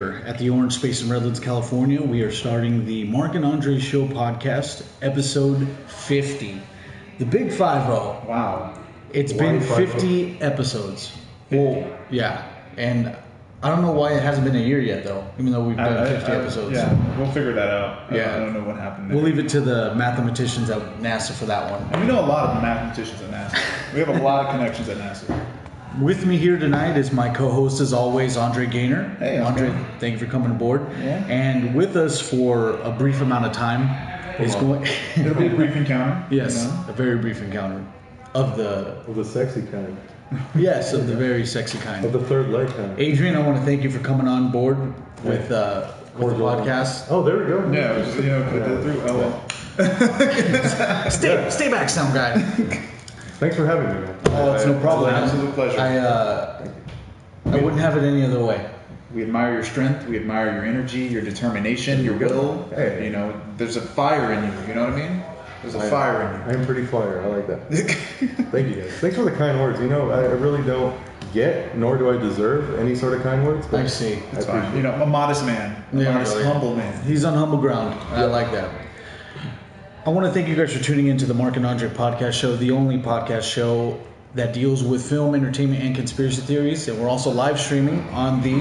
At the Orange Space in Redlands, California, we are starting the Mark and Andre Show podcast, episode 50. The big 50. Wow. It's been 50 episodes. Well, yeah. And I don't know why it hasn't been a year yet, though, even though we've done 50 episodes. Yeah, we'll figure that out. Yeah. I don't know what happened there. We'll leave it to the mathematicians at NASA for that one. And we know a lot of mathematicians at NASA. We have a lot of connections at NASA. With me here tonight is my co-host, as always, Andre Gaynor. Hey, Andre, thank you for coming aboard. Yeah. And with us for a brief amount of time is going. It'll be a brief encounter. Yes, a very brief encounter of the sexy kind. Yes, of the very sexy kind. Of the third leg kind. Adrian, I want to thank you for coming on board with the podcast. Oh, there we go. Yeah, just, put that through. Oh, well. Stay back, sound guy. Thanks for having me, man. Oh, it's no problem. It's an absolute pleasure. I wouldn't have it any other way. We admire your strength. We admire your energy, your determination, your will. Hey. There's a fire in you. You know what I mean? There's a fire in you. I am pretty fire. I like that. Thank you, guys. Thanks for the kind words. I really don't get, nor do I deserve any sort of kind words. I see. It's fine. A modest man. Modest, humble man. He's on humble ground. I like that. I want to thank you guys for tuning into the Mark and Andre podcast show, the only podcast show that deals with film, entertainment, and conspiracy theories. And we're also live streaming on the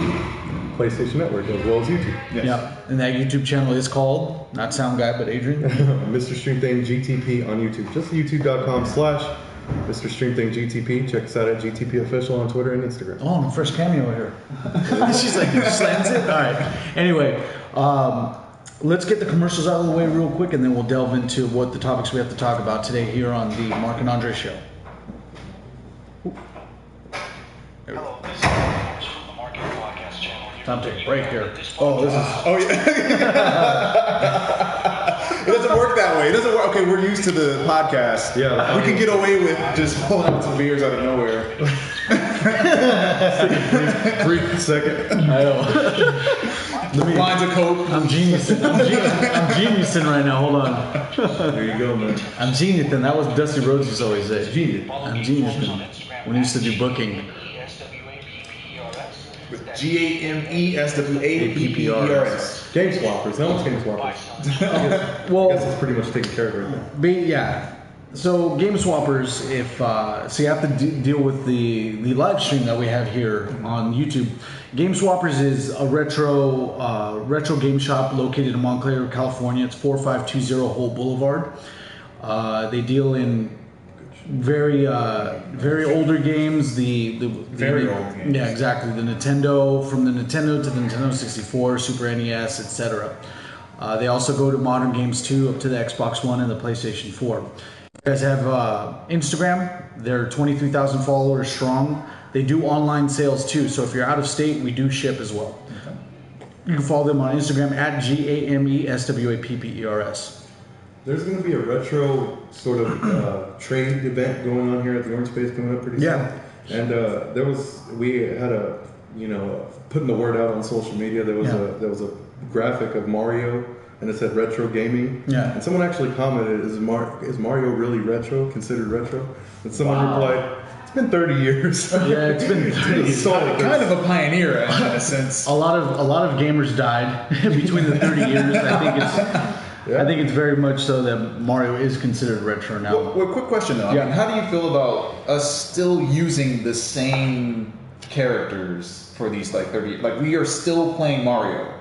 PlayStation Network as well as YouTube. Yes. Yeah, and that YouTube channel is called, not Sound Guy, but Adrian. Mr.StreamThing GTP on YouTube. Just youtube.com/Mr.StreamThing GTP. Check us out at GTP Official on Twitter and Instagram. Oh, my first cameo here. She's like, slams it? All right. Anyway, let's get the commercials out of the way real quick, and then we'll delve into what the topics we have to talk about today here on the Mark and Andre Show. Hello, this is from the Market Podcast channel. Time to take a break here. Oh, this is. Oh, yeah. It doesn't work that way. It doesn't work. Okay, we're used to the podcast. Yeah. We can get away with just pulling out some beers out of nowhere. Brief second. I know. Lines of coke. I'm geniusing. I'm geniusing right now. Hold on. There you go, man. I'm geniusing. That was Dusty Rhodes used to always say. Genius. I'm geniusing. When he used to do booking. With GAMESWAPPERS. Game swappers. No one's game swappers. Well, I guess it's pretty much taken care of right now. Yeah. So game swappers, so you have to deal with the live stream that we have here on YouTube. Game Swappers is a retro game shop located in Montclair, California. It's 4520 Holt Boulevard. They deal in very older games. Very old games. Yeah, exactly. The Nintendo, from the Nintendo to the Nintendo 64, Super NES, etc. They also go to modern games too, up to the Xbox One and the PlayStation 4. You guys have Instagram. They're 23,000 followers strong. They do online sales too. So if you're out of state, we do ship as well. Okay. You can follow them on Instagram at GAMESWAPPERS. There's going to be a retro sort of trade event going on here at the Orange Space coming up pretty soon. Yeah. And we had putting the word out on social media. There was a graphic of Mario, and it said retro gaming. Yeah. And someone actually commented, "Is Mario really retro? Considered retro?" And someone replied, "It's been 30 years." Yeah, it's been 30 years. Kind of a pioneer in a sense. A lot of gamers died between the 30 years. I think it's very much so that Mario is considered retro now. Well, quick question though. Yeah. I mean, how do you feel about us still using the same characters for these 30? Like, we are still playing Mario.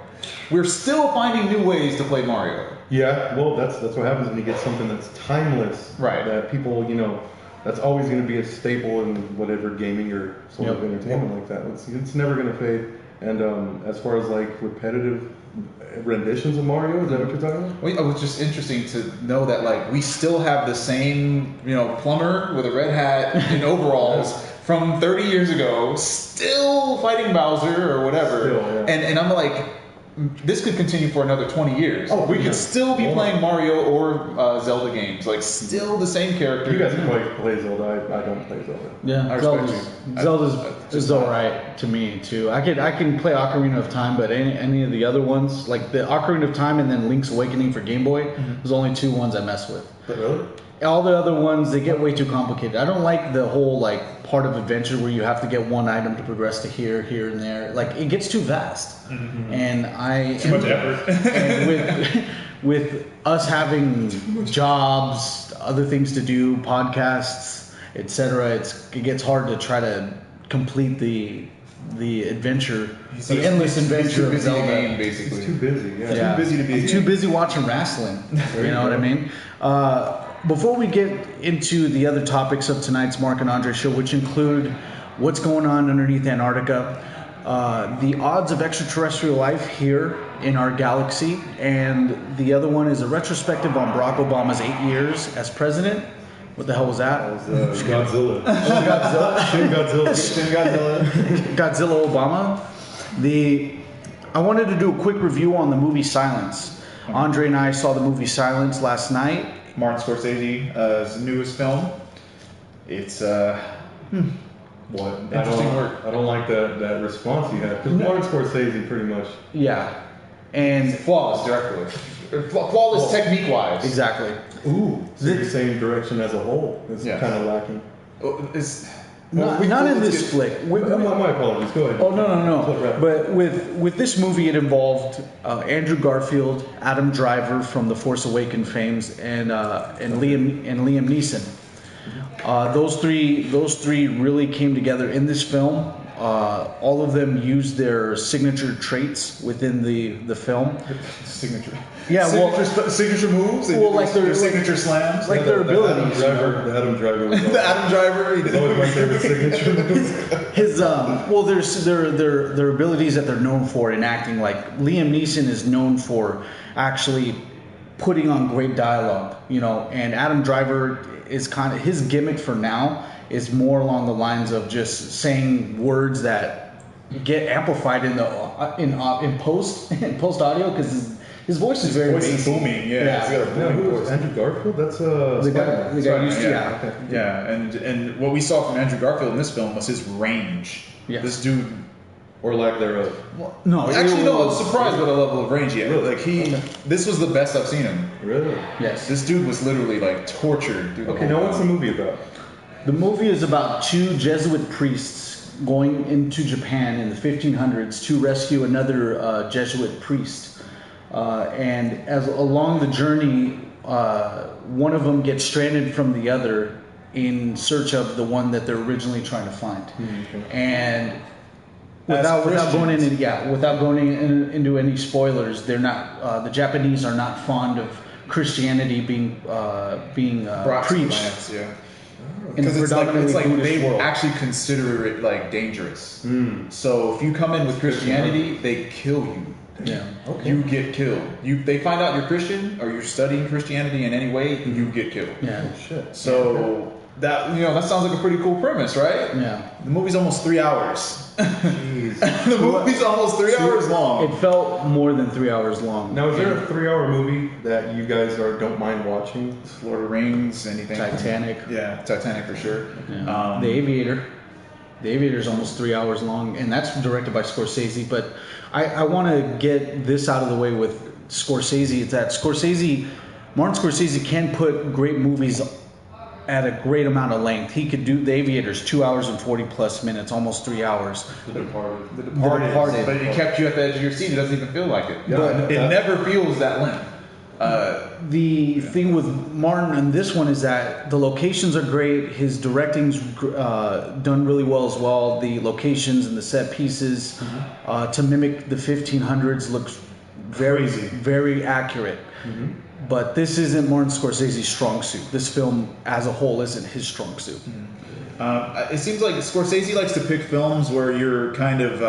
We're still finding new ways to play Mario. Yeah, well, that's what happens when you get something that's timeless. Right. That people, that's always going to be a staple in whatever gaming or sort of entertainment like that. It's never going to fade. And as far as repetitive renditions of Mario, is that what you're talking about? Well, it was just interesting to know that we still have the same plumber with a red hat and overalls from 30 years ago, still fighting Bowser or whatever. Still, yeah. And I'm like, this could continue for another 20 years. Oh, we could still be playing Mario or Zelda games, still the same character. You guys can play Zelda. I don't play Zelda. Yeah, Zelda's alright to me too. I can play Ocarina of Time, but any of the other ones, like the Ocarina of Time and then Link's Awakening for Game Boy, there's only two ones I mess with. Really? All the other ones, they get way too complicated. I don't like the whole like part of adventure where you have to get one item to progress to here, here, and there. Like it gets too vast, and Too much effort. and with us having jobs, other things to do, podcasts, etc., it gets hard to try to complete the adventure, the endless adventure of Zelda. Game, basically. It's too busy. Yeah. Too busy to be. I'm too busy watching wrestling. You know what I mean? Before we get into the other topics of tonight's Mark and Andre show, which include what's going on underneath Antarctica, the odds of extraterrestrial life here in our galaxy, and the other one is a retrospective on Barack Obama's 8 years as president. What the hell was that? That was Godzilla. Godzilla. Shin Godzilla. Shin Godzilla. Godzilla Obama. I wanted to do a quick review on the movie Silence. Andre and I saw the movie Silence last night. Martin Scorsese's newest film. It's What? Interesting work. I don't like that response you had. Because Martin Scorsese pretty much. Yeah. And flawless directly. Flawless technique-wise. exactly. Ooh. So you're saying direction as a whole is kind of lacking. Not in this flick. My apologies. Go ahead. Oh no! But with this movie, it involved Andrew Garfield, Adam Driver from The Force Awakens fames, and Liam Neeson. Those three really came together in this film. All of them used their signature traits within the film. Signature. Yeah, signature moves. Well, like their signature slams. like their abilities. The Adam Driver was The Adam Driver. It's always my favorite signature move. His there's their abilities that they're known for in acting. Like Liam Neeson is known for actually putting on great dialogue, and Adam Driver is kind of his gimmick for now is more along the lines of just saying words that get amplified in post audio because his voice is very bassy. Booming. Yeah. He's got a booming Who voice. was Andrew Garfield? That's The guy used to Yeah, and what we saw from Andrew Garfield in this film was his range. Yes. This dude. or lack thereof. No, Actually, no. I was surprised by the level of range he had. Really? Like this was the best I've seen him. Really? Yes. This dude was literally like tortured through the Okay, whole now what's the movie about? The movie is about two Jesuit priests going into Japan in the 1500s to rescue another Jesuit priest. And as along the journey, one of them gets stranded from the other in search of the one that they're originally trying to find. Mm-hmm. And without going into any spoilers, they're not. The Japanese are not fond of Christianity being preached. Yeah. In Because it's like predominantly Buddhist they world. actually consider it like dangerous. So if you come in with Christianity, they kill you. Yeah. Okay. You get killed. They find out you're Christian or you're studying Christianity in any way, you get killed. Yeah. Oh, shit. So that sounds like a pretty cool premise, right? Yeah. The movie's almost 3 hours. Jeez. The movie's almost 3 hours long. It felt more than 3 hours long. Now, is there a 3-hour movie that you guys don't mind watching? Lord of the Rings, anything. Titanic. Yeah, Titanic for sure. Yeah. The Aviator. The Aviator is almost 3 hours long, and that's directed by Scorsese. But I want to get this out of the way with Scorsese. It's that Martin Scorsese can put great movies at a great amount of length. He could do The Aviator's 2 hours and 40 plus minutes, almost 3 hours. The Departed. The Departed. But it kept you at the edge of your seat. It doesn't even feel like it. Yeah, it never feels that length. The thing with Martin and this one is that the locations are great. His directing's done really well as well. The locations and the set pieces to mimic the 1500s looks very, very accurate. Mm-hmm. But this isn't Martin Scorsese's strong suit. This film as a whole isn't his strong suit. It seems like Scorsese likes to pick films where you're kind of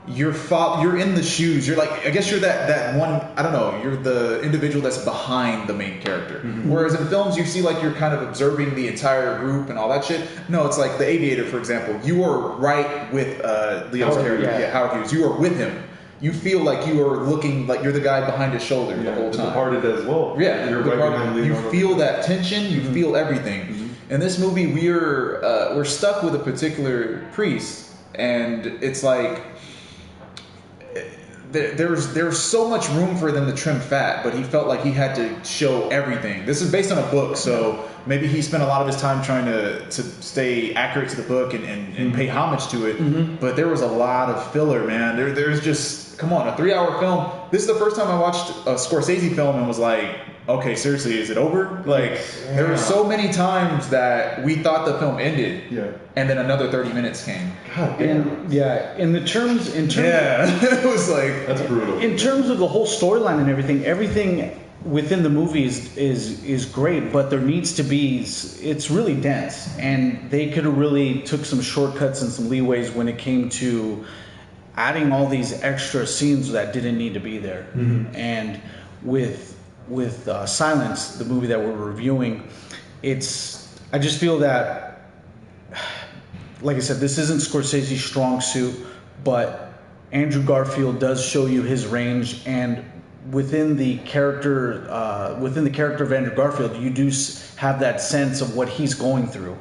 you're in the shoes. You're like, I guess you're that one. I don't know. You're the individual that's behind the main character. Mm-hmm. Whereas in films, you see like you're kind of observing the entire group and all that shit. No, it's like The Aviator, for example. You are right with Leo's character, Howard Hughes. You are with him. You feel like you are looking like you're the guy behind his shoulder the whole time. Departed as well. Yeah, you're right behind Leo. you feel that tension. You feel everything. Mm-hmm. In this movie, we're stuck with a particular priest, and it's like there's so much room for them to trim fat, but he felt like he had to show everything. This is based on a book, so maybe he spent a lot of his time trying to stay accurate to the book and pay homage to it. But there was a lot of filler, man. There's just, come on, a 3-hour film. This is the first time I watched a Scorsese film and was like, okay, seriously, is it over? Like, there were so many times that we thought the film ended, and then another 30 minutes came. God damn. In terms, it was like, that's brutal. in terms of the whole storyline and everything within the movie is great, but there needs to be, it's really dense, and they could have really took some shortcuts and some leeways when it came to adding all these extra scenes that didn't need to be there. And with Silence, the movie that we're reviewing, I just feel that, like I said, this isn't Scorsese's strong suit, but Andrew Garfield does show you his range, and within the character of Andrew Garfield, you do have that sense of what he's going through,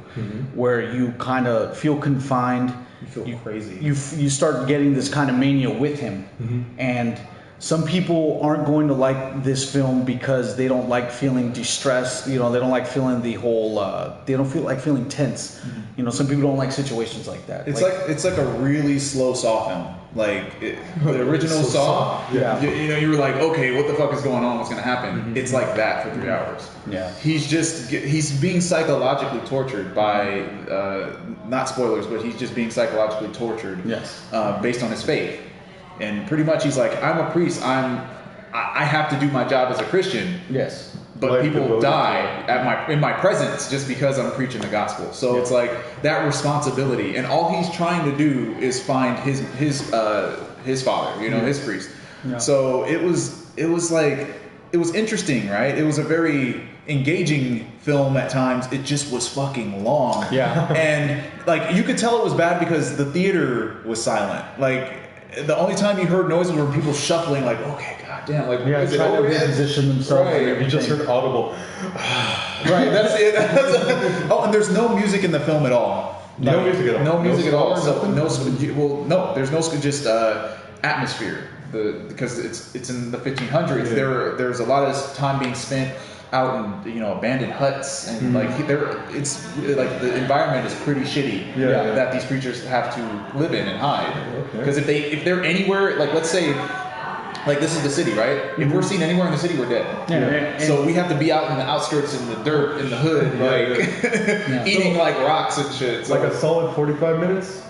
where you kind of feel confined. You feel crazy. You start getting this kind of mania with him, and some people aren't going to like this film because they don't like feeling distressed. They don't like feeling the whole. They don't feel like feeling tense. Some people don't like situations like that. It's like a really slow Saw film. Like the original Saw. You were like, okay, what the fuck is going on? What's going to happen? It's like that for 3 hours. Yeah. He's being psychologically tortured by not spoilers, but he's just being psychologically tortured. Yes. Based on his faith. And pretty much he's like, I'm a priest. I have to do my job as a Christian. Yes. But Like people die in my presence just because I'm preaching the gospel. So it's like that responsibility, and all he's trying to do is find his father, his priest. Yeah. So it was interesting, right? It was a very engaging film at times. It just was fucking long. Yeah. And like you could tell it was bad because the theater was silent. Like the only time you heard noises were people shuffling, like, okay, goddamn, like, is it trying over to yet? reposition themselves. Right. And You everything. just heard audible. Right, that's it. Oh, and there's no music in the film at all. No music at all. No music at all. score, So nothing? no, there's no just atmosphere. Because it's in the 1500s. Yeah. There's a lot of time being spent out in abandoned huts, and it's like the environment is pretty shitty that these creatures have to live in and hide. Because if they're anywhere, like let's say, like this is the city, right? If we're seen anywhere in the city, we're dead. So we have to be out in the outskirts, in the dirt, in the hood, eating like rocks and shit. It's like a solid 45 minutes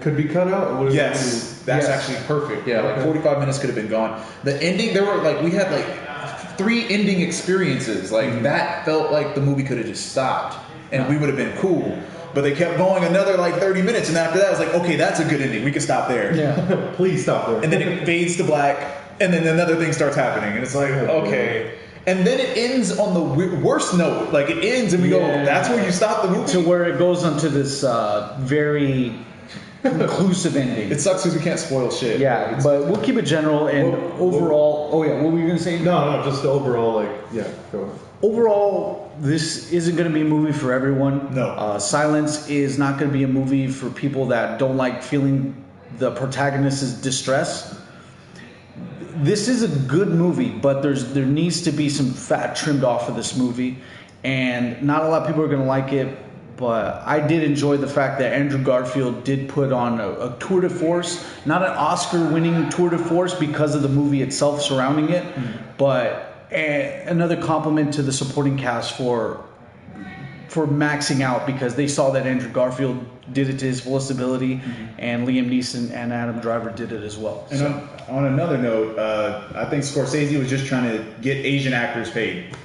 could be cut out. What is Yes, that's actually perfect. Yeah, like 45 minutes could have been gone. The ending, we had like 3 ending experiences. Like that felt like the movie could have just stopped and we would have been cool. But they kept going another like 30 minutes, and after that, I was like, okay, that's a good ending. We can stop there. Yeah. Please stop there. And then it fades to black, and then another thing starts happening, and it's like, okay. And then it ends on the worst note. Like it ends, and we go, that's where you stop the movie. To where it goes onto this very conclusive ending. It sucks because we can't spoil shit. Yeah, but we'll keep it general and overall. Oh yeah, what were you gonna say? No, just the overall, go ahead. Overall, this isn't going to be a movie for everyone. No. Silence is not going to be a movie for people that don't like feeling the protagonist's distress. This is a good movie, but there needs to be some fat trimmed off of this movie, and not a lot of people are going to like it. But I did enjoy the fact that Andrew Garfield did put on a tour de force, not an Oscar-winning tour de force because of the movie itself surrounding it, but another compliment to the supporting cast for maxing out, because they saw that Andrew Garfield did it to his fullest ability, and Liam Neeson and Adam Driver did it as well. And on another note, I think Scorsese was just trying to get Asian actors paid.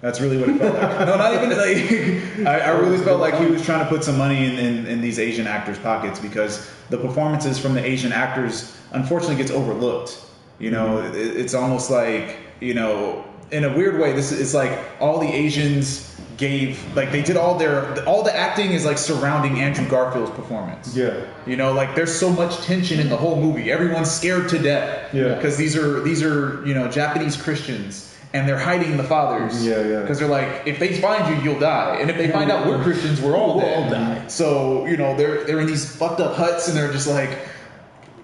That's really what it felt like. No, not even like. I really felt like he was trying to put some money in these Asian actors' pockets, because the performances from the Asian actors unfortunately gets overlooked. It's almost like, in a weird way, it's like all the Asians gave, like they did all the acting is like surrounding Andrew Garfield's performance. Yeah. Like there's so much tension in the whole movie. Everyone's scared to death. Yeah. Because these are Japanese Christians. And they're hiding the fathers. Yeah. Because they're like, if they find you, you'll die. And if they find out we're Christians, we'll all die. So, they're in these fucked up huts, and they're just like,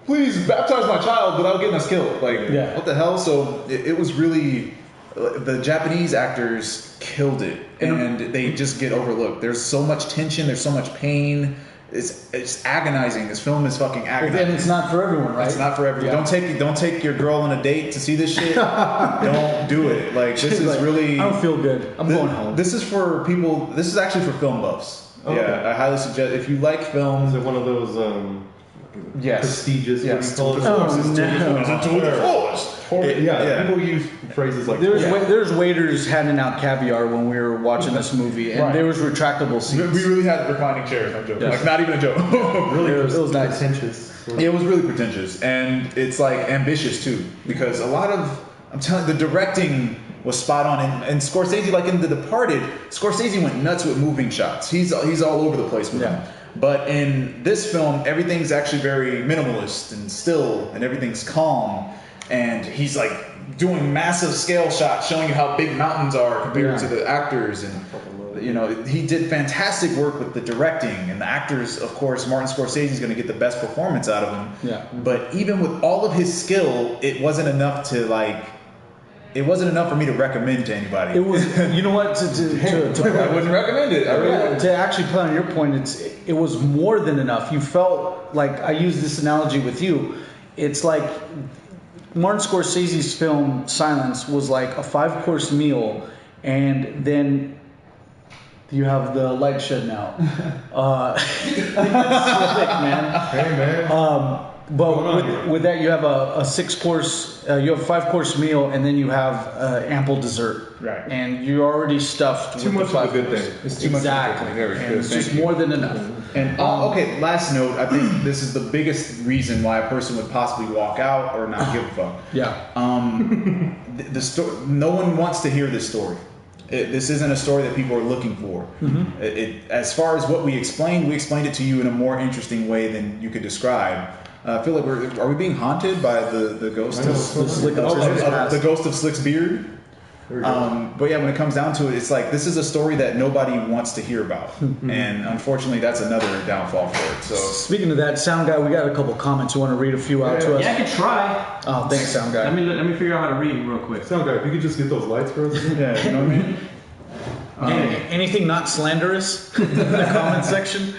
please baptize my child without getting us killed. Like, Yeah. what the hell? So it was really, the Japanese actors killed it, and they just get overlooked. There's so much tension. There's so much pain. It's agonizing. This film is fucking agonizing. And it's not for everyone, right? It's not for everyone. Yeah. Don't take your girl on a date to see this shit. Don't do it. Like, this is Like, really. I don't feel good. I'm going home. This is for people. This is actually for film buffs. Okay. Yeah, I highly suggest if you like Is films. it one of those Yes. prestigious? Yes. What do you call it? Oh, no. Yeah, people use phrases like There's waiters handing out caviar when we were watching this movie, and Right. there was retractable seats. We really had reclining chairs. No joke. Yes. Like, not even a joke. really It was nice. pretentious. It was really pretentious, and it's like ambitious too, because a lot of, I'm telling you, the directing was spot on, and Scorsese, like in The Departed, Scorsese went nuts with moving shots. He's all over the place with them. But in this film, everything's actually very minimalist and still, and everything's calm, and he's like doing massive scale shots showing you how big mountains are compared to the actors, and you know, he did fantastic work with the directing and the actors. Of course, Martin Scorsese is going to get the best performance out of him. Yeah. But even with all of his skill, it wasn't enough to it wasn't enough for me to recommend to anybody. It was, you know what? I wouldn't recommend it. I really wouldn't. To actually play on your point, it was more than enough. You felt like, I use this analogy with you. It's like Martin Scorsese's film Silence was like a 5-course meal, and then you have the light shedding out. It's slick, man. Hey man. But with that, you have a 6-course, you have a 5-course meal, and then you have ample dessert. Right. And you're already stuffed. Too with much the of a good 5 thing. course. It's too much of a good Exactly. thing. Very And good. it's Thank just you. more than enough. And okay, last note. I think this is the biggest reason why a person would possibly walk out or not give a fuck. Yeah. The story. No one wants to hear this story. This isn't a story that people are looking for. As far as what we explained it to you in a more interesting way than you could describe. I feel like are we being haunted by the ghost of the ghost of Slick's beard? But yeah, when it comes down to it, it's like this is a story that nobody wants to hear about, and unfortunately, that's another downfall for it. So Speaking of that, Sound Guy, we got a couple comments. You want to read a few out to us? Yeah, I can try. Oh, thanks, Sound Guy. Let me figure out how to read real quick. Sound guy, if you could just get those lights for us. yeah, you know what I mean. Anything not slanderous in the comment section?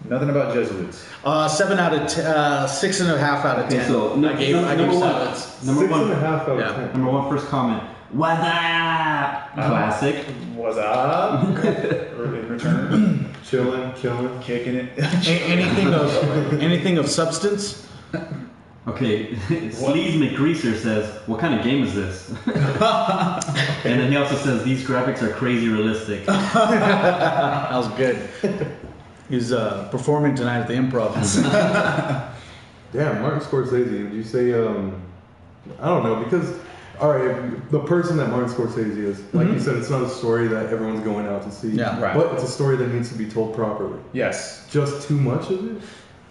Nothing about Jesuits. 7 out of 6.5 out of 10. So I gave silence. Number 6.5 one. out of Yeah. 10. Number one, first comment. What's up? Classic. What's up? In return, Chilling. kicking it. Anything of substance? Okay, Sleaze McGreaser says, "What kind of game is this?" And then he also says, "These graphics are crazy realistic." That was good. He's performing tonight at the Improv. Damn, Martin Scorsese. Would you say? I don't know, because all right, the person that Martin Scorsese is, like you said, it's not a story that everyone's going out to see. Yeah. Right. But it's a story that needs to be told properly. Yes. Just too much of it.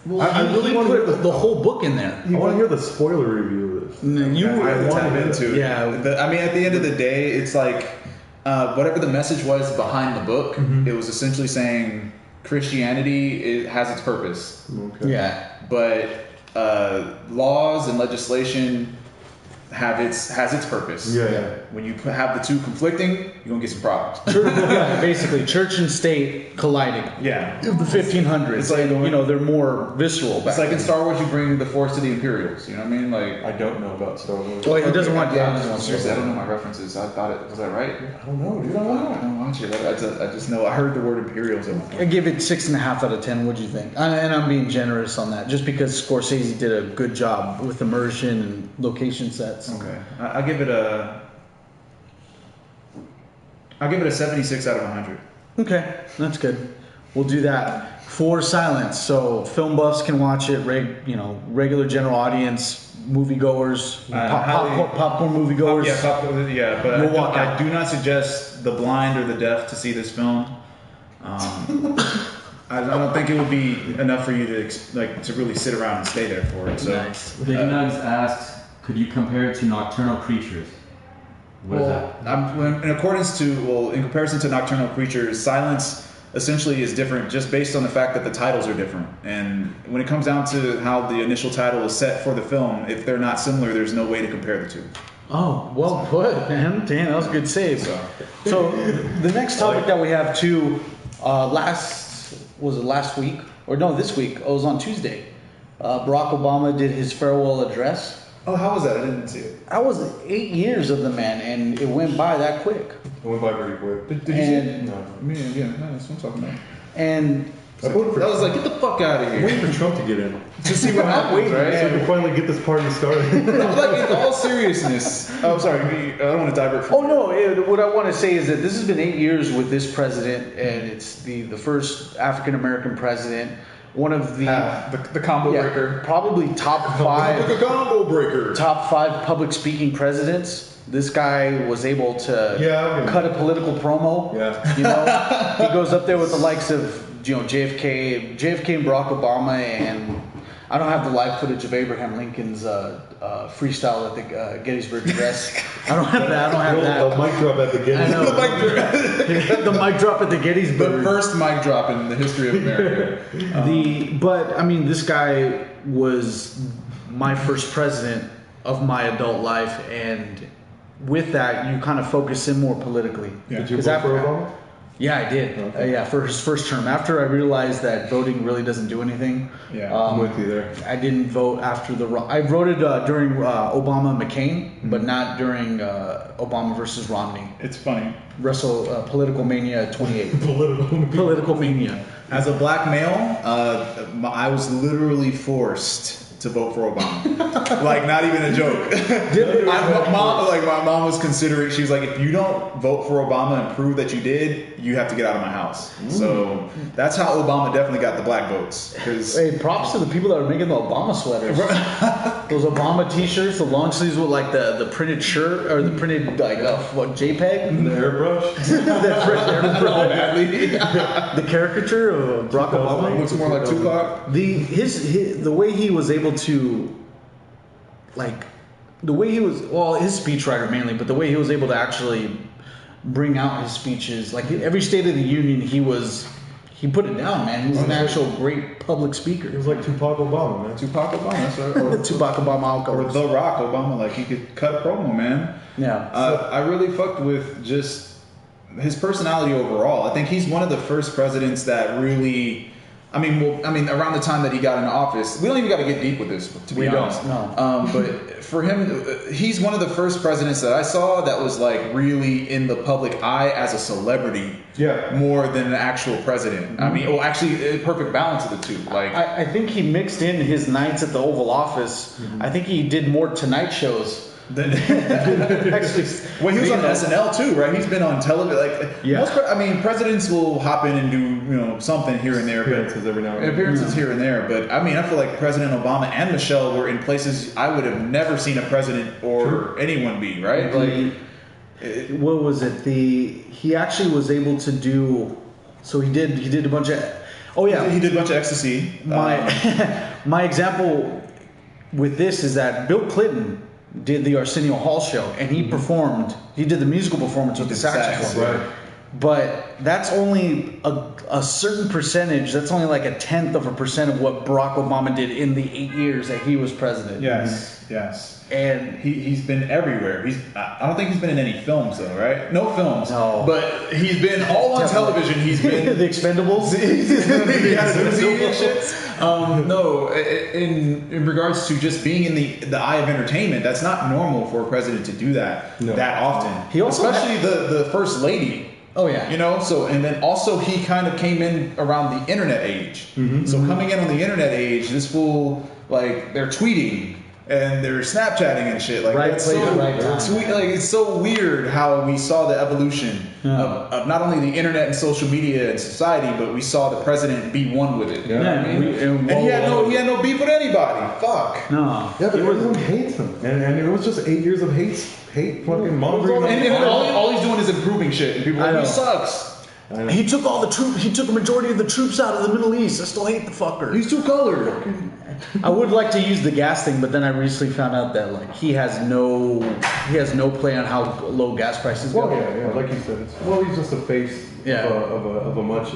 Well, I really want to hear put the whole book in there. I want to hear the spoiler review of this. You I had to tap into it. Yeah. I mean, at the end of the day, it's like whatever the message was behind the book, it was essentially saying Christianity has its purpose, Okay. Yeah. but laws and legislation has its purpose. Yeah. When you have the two conflicting, you're gonna get some problems. Yeah, basically, church and state colliding. Yeah. The 1500s. It's like- they're more visceral. It's back like in then. Star Wars, you bring the Force to the Imperials. You know what I mean? Like, I don't know about Star Wars. Well, he doesn't want. yeah, Yeah, seriously, I don't know my references. I thought it was that right? I don't know, dude. I don't I know. don't watch it. I just know I heard the word Imperials. I give it 6.5 out of 10. What'd you think? And I'm being generous on that, just because Scorsese did a good job with immersion and location sets. Okay, I'll give it a 76 out of 100. Okay, that's good. We'll do that for Silence. So film buffs can watch it. Regular general audience, moviegoers, popcorn moviegoers. But We'll walk I out. do not suggest the blind or the deaf to see this film. I don't think it would be enough for you to really sit around and stay there for it. So. Nice. Big Nugs asks, "Could you compare it to Nocturnal Creatures?" What is that? In comparison to Nocturnal Creatures, Silence essentially is different just based on the fact that the titles are different. And when it comes down to how the initial title is set for the film, if they're not similar, there's no way to compare the two. Oh, well put, man. Damn, that was a good save. So the next topic that we have too, last week? Or no, this week. It was on Tuesday. Barack Obama did his farewell address. Oh, how was that? I didn't see it. That was 8 years of the man, and it went by that quick. It went by very quick. Did you see it? No. Yeah, that's what I'm talking about. And I voted for I was like, get the fuck out of I'm here. waiting for Trump to get in. To see what happens, right? So we can finally get this party started. Like, in all seriousness. Oh, sorry. I don't want to divert from what I want to say is that this has been 8 years with this president, and it's the first African American president. One of the the combo breaker. Probably top five combo breaker. top 5 public speaking presidents. This guy was able to cut a political promo. Yeah. You know, he goes up there with the likes of JFK and Barack Obama, and I don't have the live footage of Abraham Lincoln's freestyle at the Gettysburg Address. I don't have that. The mic drop at the Gettysburg. I know. The mic drop at the Gettysburg. The first mic drop in the history of America. But I mean, this guy was my first president of my adult life, and with that, you kind of focus in more politically. Yeah. Did you vote for Obama? Yeah, I did. Okay. For his first term. After I realized that voting really doesn't do anything. Yeah, I'm with you there. I didn't vote after I voted during Obama McCain, but not during Obama versus Romney. It's funny. Political Mania 28. Political Mania. As a black male, I was literally forced to vote for Obama. Like, not even a joke. My mom was considering. She was like, if you don't vote for Obama and prove that you did, you have to get out of my house. So that's how Obama definitely got the black votes. Hey, props to the people that are making the Obama sweaters. Those Obama T-shirts, the long sleeves with like the printed shirt or the printed JPEG, The airbrush. the caricature of Barack Obama. Looks more like Tupac. The way he was able to, his speechwriter mainly, but the way he was able to actually bring out his speeches, like every State of the Union, he put it down, man. He was an actual great public speaker. It was like Tupac Obama, man. Tupac Obama, that's right. Or Tupac Obama, or The Rock Obama, like he could cut a promo, man. Yeah. I really fucked with just his personality overall. I think he's one of the first presidents that really. I mean, around the time that he got into office, we don't even got to get deep with this, to be honest. No. But for him, he's one of the first presidents that I saw that was like really in the public eye as a celebrity, more than an actual president. Mm-hmm. I mean, actually, a perfect balance of the two. Like, I think he mixed in his nights at the Oval Office. Mm-hmm. I think he did more Tonight shows. Actually, well, he was on SNL too, right? He's been on television. Presidents will hop in and do something here and there, appearances every now and then. Appearances here and there. But I mean, I feel like President Obama and Michelle were in places I would have never seen a president or anyone be, right? Like, what was it? He actually was able to do. So he did a bunch of. Oh yeah, he did a bunch of ecstasy. My example with this is that Bill Clinton did the Arsenio Hall show, and he performed. He did the musical performance with the saxophone. Right. But that's only a certain percentage. That's only like 1/10 of a percent of what Barack Obama did in the 8 years that he was president. Yes. And he's been everywhere. I don't think he's been in any films though, right? No films. No. But he's been all on television. He's been The Expendables. No, in regards to just being in the eye of entertainment, that's not normal for a president to do that that often. He also especially the first lady. Oh yeah. So and then also he kind of came in around the internet age. Mm-hmm. So coming in on the internet age, this fool, like, they're tweeting and they're Snapchatting and shit. Like, it's so weird how we saw the evolution of not only the internet and social media and society, but we saw the president be one with it. You know what I mean? And he had no beef with anybody. Fuck. No. Yeah, but everyone hates him, and it was just 8 years of hate fucking mongering. And all he's doing is improving shit, and people are like, he sucks. He took all the troops. He took a majority of the troops out of the Middle East. I still hate the fucker. He's too colored. I would like to use the gas thing, but then I recently found out that he has no play on how low gas prices go. Well, yeah, like you said, he's just a face of a much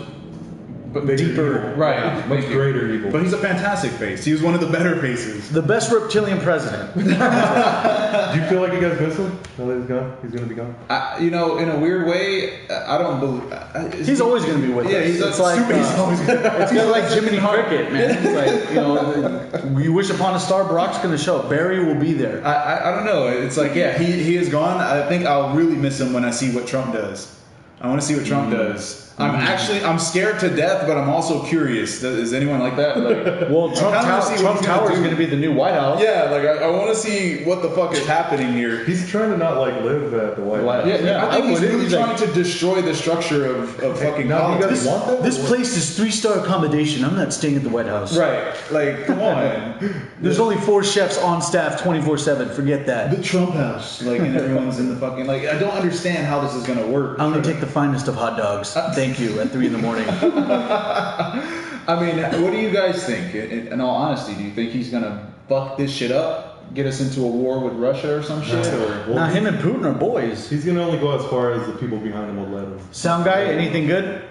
but deeper. evil. Right. Much greater evil. But he's a fantastic face. He was one of the better faces. The best reptilian president. Do you feel like you guys miss him? Now that he's gone? He's going to be gone? You know, in a weird way, I don't believe. He's always going to be with us. He's it's like he's always gonna, it's kind of like Jiminy Cricket, man. It's like, you know, you wish upon a star, Barack's going to show up. Barry will be there. I don't know. It's like, yeah, he is gone. I think I'll really miss him when I see what Trump does. I want to see what Trump does. I'm scared to death, but I'm also curious. Is anyone like that? Like, well, Trump Tower is going to be the new White House. Yeah, like I want to see what the fuck is happening here. He's trying to not like live at the White House. Yeah, I think he's really trying to destroy the structure of fucking politics. This place is 3-star accommodation. I'm not staying at the White House. Right. Like, come on. There's only 4 chefs on staff 24/7. Forget that. The Trump house. Like, and everyone's in the fucking, like, I don't understand how this is going to work. I only take the finest of hot dogs. Thank you, at 3 in the morning. I mean, what do you guys think? In all honesty, do you think he's going to fuck this shit up? Get us into a war with Russia or some shit? Or? Now, him and Putin are boys. He's going to only go as far as the people behind him will let him. Sound guy, anything good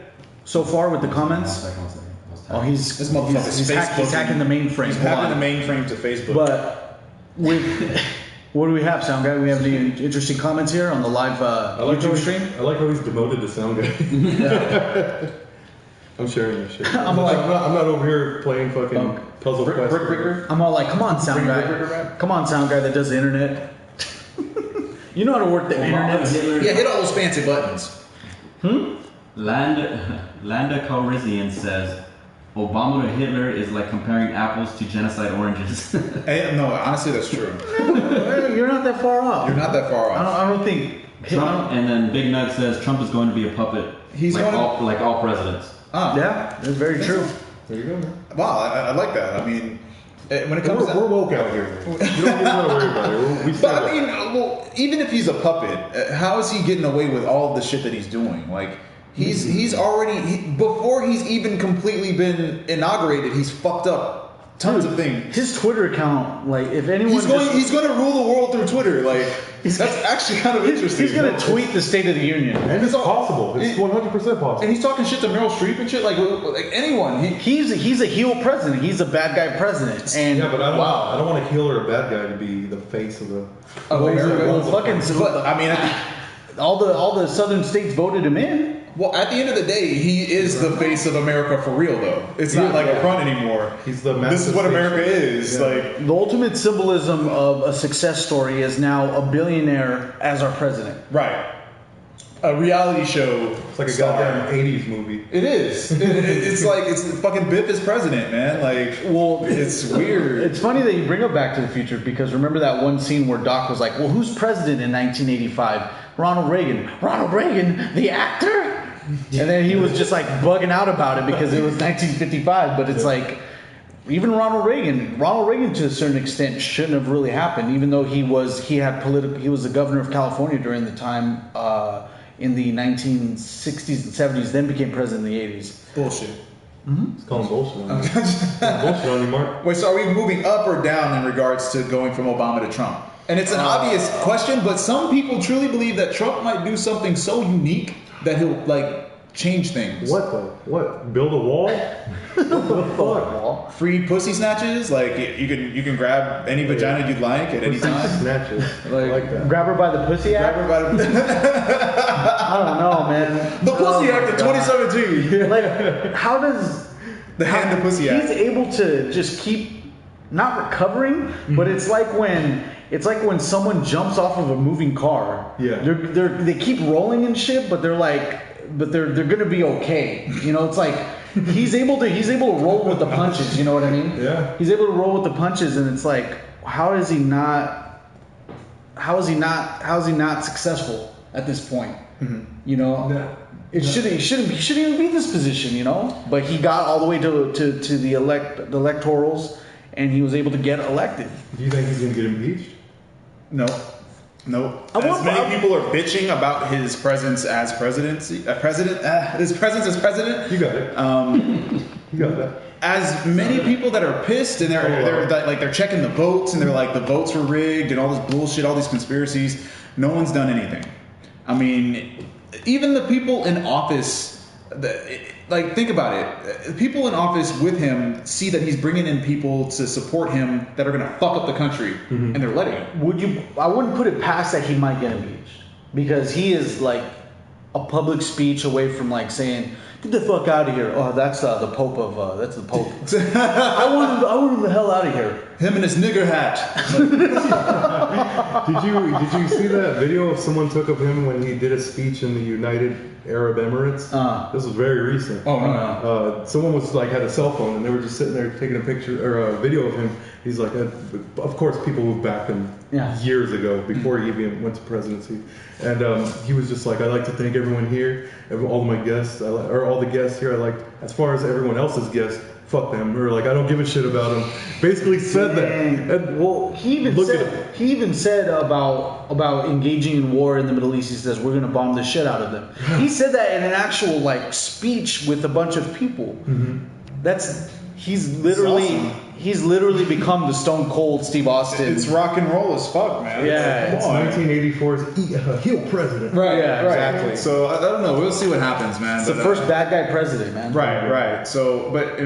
so far with the comments? One second. Oh, he's motherfucker's hacking the mainframe. He's hacking the mainframe to Facebook. But with what do we have, Sound Guy? We have any interesting comments here on the live YouTube stream? I like how he's devoted to Sound Guy. Yeah. I'm sharing this shit. I'm not over here playing fucking puzzle quests. I'm all like, come on, Sound Guy. Come on, Sound Guy that does the internet. You know how to work the internet. Yeah, hit all those fancy buttons. Landa Calrissian says, Obama to Hitler is like comparing apples to genocide oranges. Hey, no, honestly, that's true. You're not that far off. You're not that far off. I don't think. Trump, and then Big Nug says Trump is going to be a puppet. He's like going like all presidents. Yeah, that's very true. There you go, man. Wow, I like that. I mean, when it comes we're woke out here. You don't even want to worry about it. But I mean, well, even if he's a puppet, how is he getting away with all the shit that he's doing? Like, he's already before he's even completely been inaugurated, he's fucked up tons of things. His Twitter account, like, if anyone he's going to rule the world through Twitter. Like, that's actually kind of interesting. He's going to tweet the State of the Union, and it's possible. It's 100% possible. And he's talking shit to Meryl Streep and shit. Like anyone. He's a heel president. He's a bad guy president. And yeah, but I don't want a heel or a bad guy to be the face of the. America. I mean, all the southern states voted him in. Well, at the end of the day, he is the face of America for real, though. It's not like a front anymore. He's the this is what America is. Yeah. Like the ultimate symbolism of a success story is now a billionaire as our president. Right. A reality show. It's like a goddamn 80s movie. It is. It's like it's fucking Biff is president, man. Like, well, it's weird. It's funny that you bring up Back to the Future because remember that one scene where Doc was like, "Well, who's president in 1985? Ronald Reagan. Ronald Reagan, the actor." And then he was just like bugging out about it because it was 1955. But it's like, even Ronald Reagan to a certain extent shouldn't have really happened, even though he was the governor of California during the time in the 1960s and 70s, then became president in the 80s. Bullshit. Mm-hmm. It's called bullshit. Bullshit on you, Mark. Wait, so are we moving up or down in regards to going from Obama to Trump? And it's an obvious question, but some people truly believe that Trump might do something so unique that he'll like change things. What though? What? Build a wall? What the fuck? Free pussy snatches? Like you can grab any vagina you'd like at any time. Snatches. I like that. Grab her by the pussy act. Grab her by the. I don't know, man. The Pussy Act of 2017. Like, how does the Pussy Act? He's able to just keep not recovering, but it's like when someone jumps off of a moving car. Yeah. They keep rolling and shit, but they're gonna be okay. You know, it's like he's able to roll with the punches. You know what I mean? Yeah. He's able to roll with the punches, and it's like, how is he not successful at this point? Mm-hmm. You know, he shouldn't even be in this position. You know, but he got all the way to the electorals, and he was able to get elected. Do you think he's gonna get impeached? No. As many people are bitching about his presence as presidency. His presence as president. You got it. You got that. As many people that are pissed and they're checking the votes and they're like the votes were rigged and all this bullshit, all these conspiracies. No one's done anything. I mean, even the people in office Like, think about it. People in office with him see that he's bringing in people to support him that are going to fuck up the country, and they're letting him. I wouldn't put it past that he might get impeached because he is like a public speech away from like saying, "Get the fuck out of here." Oh, that's the Pope of that's the Pope. I want him the hell out of here. Him and his nigger hat. Did you see that video of someone took of him when he did a speech in the United Arab Emirates? This was very recent. Oh no. Someone was like had a cell phone and they were just sitting there taking a picture or a video of him. He's like, of course, people moved back him years ago before he even went to presidency, and he was just like, I'd like to thank everyone here, all my guests, or all the guests here. I like, as far as everyone else's guests, fuck them, or like I don't give a shit about them. Basically said that. And, well, he even said about engaging in war in the Middle East. He says we're gonna bomb the shit out of them. He said that in an actual like speech with a bunch of people. He's literally become the Stone Cold Steve Austin. It's rock and roll as fuck, man. Yeah, it's 1984's heel president. Right, yeah, exactly. So I don't know. We'll see what happens, man. It's the first bad guy president, man. Right. So, but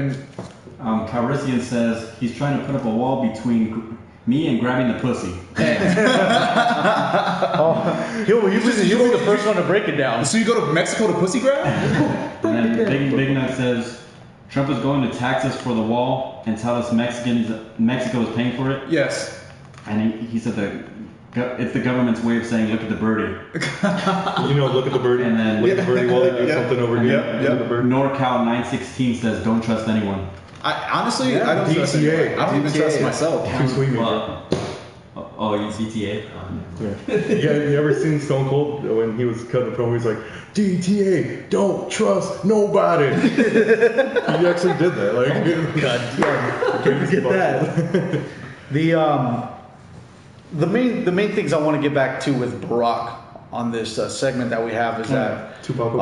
Calrissian says he's trying to put up a wall between me and grabbing the pussy. He'll be the first one to break it down. So you go to Mexico to pussy grab? And then Big Nut says Trump is going to tax us for the wall and tell us Mexico is paying for it. Yes. And he said that it's the government's way of saying look at the birdie. Look at the birdie. And then look at the birdie while they do something over here. NorCal 916 says don't trust anyone. Honestly, I don't trust anyone. I don't even trust myself. Too sweet, Oh, you DTA? You ever seen Stone Cold when he was cutting the promo? He's like, DTA, don't trust nobody. He actually did that. Like, God damn, get that. The main things I want to get back to with Barack on this segment that we have is that Tupac.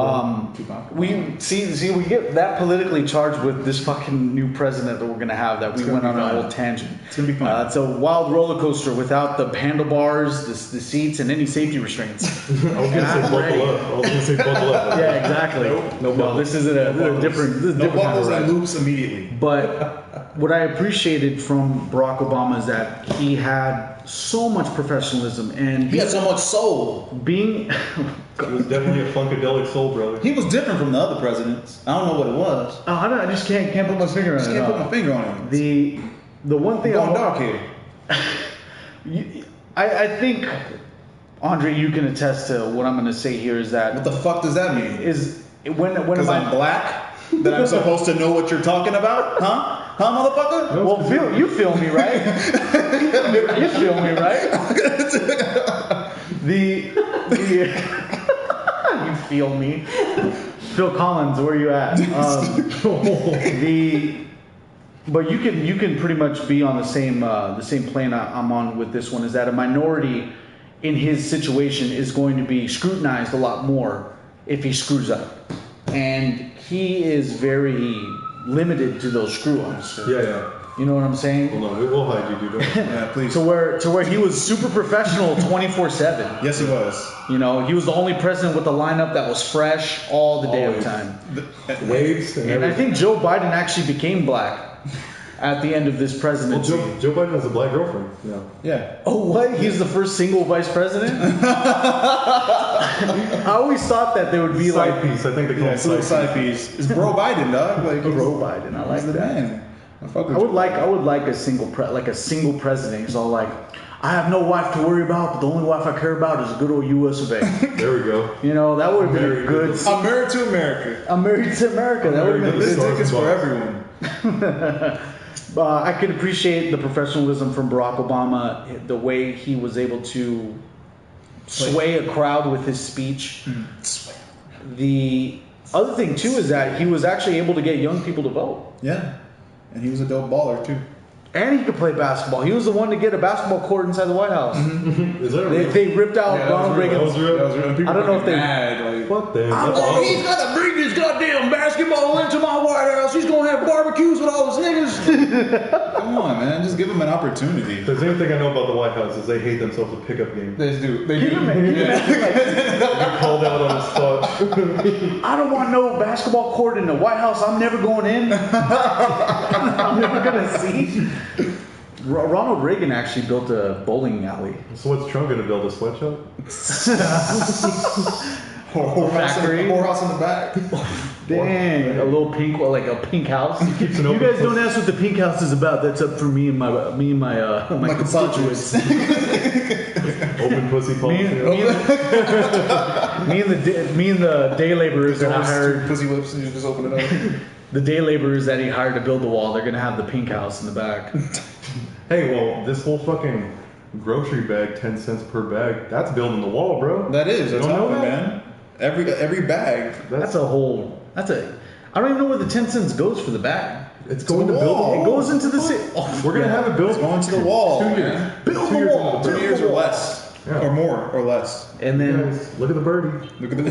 we get that politically charged with this fucking new president that we're gonna have that we went on a whole tangent. It's gonna be fun. It's a wild roller coaster without the handlebars, the seats, and any safety restraints. I was gonna say buckle up. Yeah, exactly. No, this is a different. This is No different kind of buckles and ride. loops immediately. But what I appreciated from Barack Obama is that he had so much professionalism and He had so much soul. being He was definitely a funkadelic soul brother. He was different from the other presidents. I don't know what it was. I just can't put my finger on it. I can't put my finger on it. The one thing Going dark here. I think, Andre, you can attest to what I'm going to say here is that What the fuck does that mean? is when Because I'm black? That I'm supposed to know what you're talking about? Huh, motherfucker? well, you feel me, right? You feel me, right? You feel me. Phil Collins, where you at? But you can pretty much be on the same plane I'm on with this one. Is that a minority in his situation is going to be scrutinized a lot more if he screws up, and he is very limited to those screw-ups. Yeah. You know what I'm saying? Hold on, we'll hide you, dude. Yeah, please. To where he was super professional 24/7. Yes, he was. You know, he was the only president with a lineup that was fresh all the damn time. Waves and And I everything. think Joe Biden actually became black at the end of this Well, presidency. Joe Biden has a black girlfriend. Yeah. Yeah. Oh, what? He's the first single vice president? I always thought that there would be Side like piece. I think they call Yeah, it it's a little side side piece. It's bro Biden, dog. Like, Joe Biden. I like he's the that. man. I fuck with I you. would like a single president. He's all like, I have no wife to worry about, but the only wife I care about is a good old U.S. of A. There we go. You know, that would have been a Very good. good. I'm married to America. I'm married to America. That would have been a This good. dick is for everyone. I could appreciate the professionalism from Barack Obama, the way he was able to sway a crowd with his speech. The other thing too is that he was actually able to get young people to vote, Yeah. And he was a dope baller, too. and he could play basketball. He was the one to get a basketball court inside the White House. Is that a They ripped out Ronald That Reagan's. was real. People I don't know if they- mad. Like, Fuck them. oh, That's he's awesome. gonna bring this goddamn basketball into my White House. He's gonna have barbecues with all his niggas. Come on, man. Just give him an opportunity. If there's anything I know about the White House is they hate themselves a pickup game. They do. They You do. can imagine, like, They're called out on the spot. I don't want no basketball court in the White House. I'm never going in. I'm never gonna see. Ronald Reagan actually built a bowling alley. So what's Trump gonna build, a sweatshop? Whorehouse in the back. Dang, a little pink, like a pink house. keeps an You open guys don't ask what the pink house is about. That's up for me and my constituents. Open pussy policy. Me and the day laborers that I Always hired. two pussy whips and you just open it up. The day laborers that he hired to build the wall, they're gonna have the pink house in the back. Hey, well, this whole fucking grocery bag, 10 cents per bag, that's building the wall, bro. That is. That's You don't know happening, that? man. Every bag. That's a whole. I don't even know where the 10 cents goes for the bag. It's going to the build. wall. It goes into the city. Oh, We're gonna have it built. It's going to the wall. 2 years. man. Build 2 the years wall. into 2 years or less. Yeah. Or more or less. And then Guys, look at the birdie. Look at the.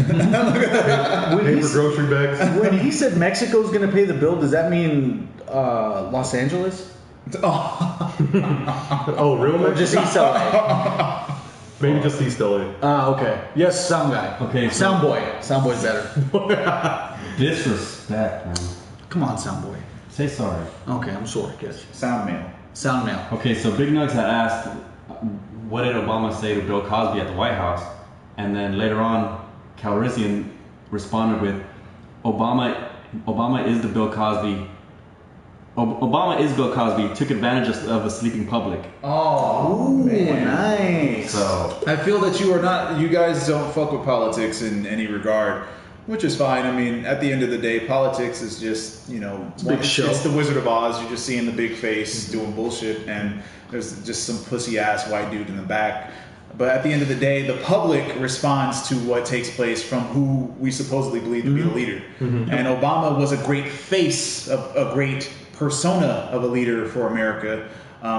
when Paper grocery bags. when he said Mexico's gonna pay the bill, does that mean Los Angeles Oh, real or Mexico? just East LA? Maybe just East LA. Okay. Yes, sound guy. Okay, so- Sound boy. Sound boy's better. Disrespect, man. Come on, sound boy. Say sorry. Okay, I'm sorry, guys. Sound mail. Sound mail. Okay, so Big Nugs had asked, what did Obama say to Bill Cosby at the White House? And then later on, Calrissian responded with, Obama is the Bill Cosby. Obama is Bill Cosby. Took advantage of the sleeping public. Oh, Ooh, man. nice. So I feel that you guys don't fuck with politics in any regard, which is fine. I mean, at the end of the day, politics is just, a big show. It's the Wizard of Oz. You're just seeing the big face doing bullshit, and there's just some pussy ass white dude in the back. But at the end of the day, the public responds to what takes place from who we supposedly believe to be the leader. And Obama was a great face, a great persona of a leader for America,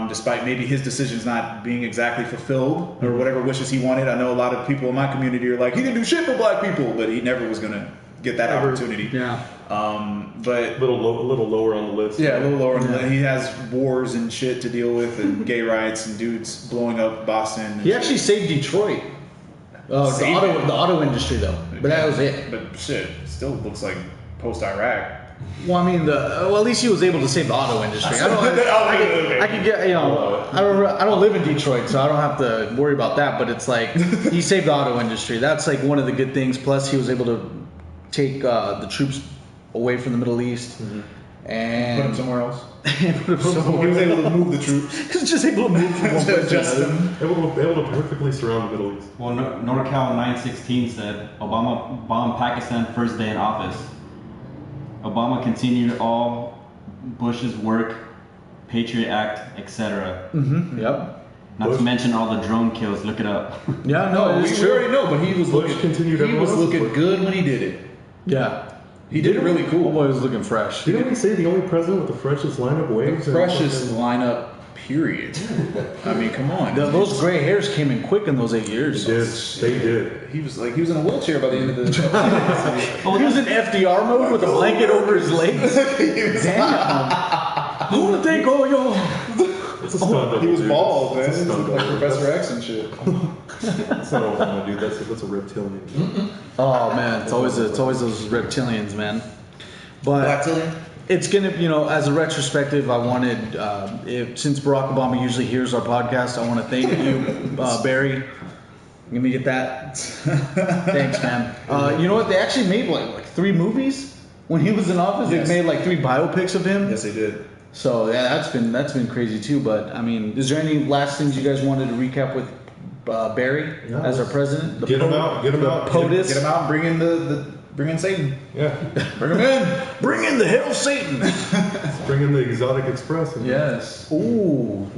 despite maybe his decisions not being exactly fulfilled or whatever wishes he wanted. I know a lot of people in my community are like, he didn't do shit for black people, but he never was going to get that opportunity. Yeah. But A little lower on the list. yeah, a little lower. He has wars and shit to deal with, and gay riots and dudes blowing up Boston. And He actually saved Detroit. Saved it? The auto industry though, but that was it. But shit, still looks like post-Iraq. Well, I mean, at least he was able to save the auto industry. I could get, I don't live in Detroit, so I don't have to worry about that. But it's like he saved the auto industry. That's like one of the good things. Plus, he was able to take the troops away from the Middle East and Put him somewhere else. He was able to move the troops. He was just able to move from one place to Adjust another. them. Able to perfectly surround the Middle East. well, NorCal 916 said Obama bombed Pakistan first day in office. Obama continued all Bush's work, Patriot Act, etc. Yep. Not Bush- to mention all the drone kills. Look it up. Yeah. No, we it's already true. know, but he was Bush looking. continued He everyone was else's looking work. good when he did it. Yeah. He did it really cool. Boy was looking fresh. Didn't we say the only president with the freshest lineup waves? The freshest lineup, period. I mean, come on. Those gray hairs came in quick in those 8 years. They did. He was in a wheelchair by the end of the. He was in FDR mode with a blanket over his legs. Damn. I want to thank all y'all. It's a stunt double, He was dude. bald, man. It's a stunt Like double. Professor X and shit. That's not Obama, dude. That's a reptilian. Oh man, it's always those reptilians, man. But Blacktillian? it's gonna, as a retrospective, I wanted, since Barack Obama usually hears our podcast, I want to thank you, Barry. Let me get that. Thanks, man. You know what? They actually made like 3 movies when he was in office. Yes. They made like 3 biopics of him. Yes, they did. So yeah, that's been crazy too. But I mean, is there any last things you guys wanted to recap with Barry No, as our president? Get him out. Get him the out. POTUS. Get him out and bring in Satan. Yeah. Bring him in. Bring in the hell Satan. Bring in the Exotic Express. Yes. Ooh.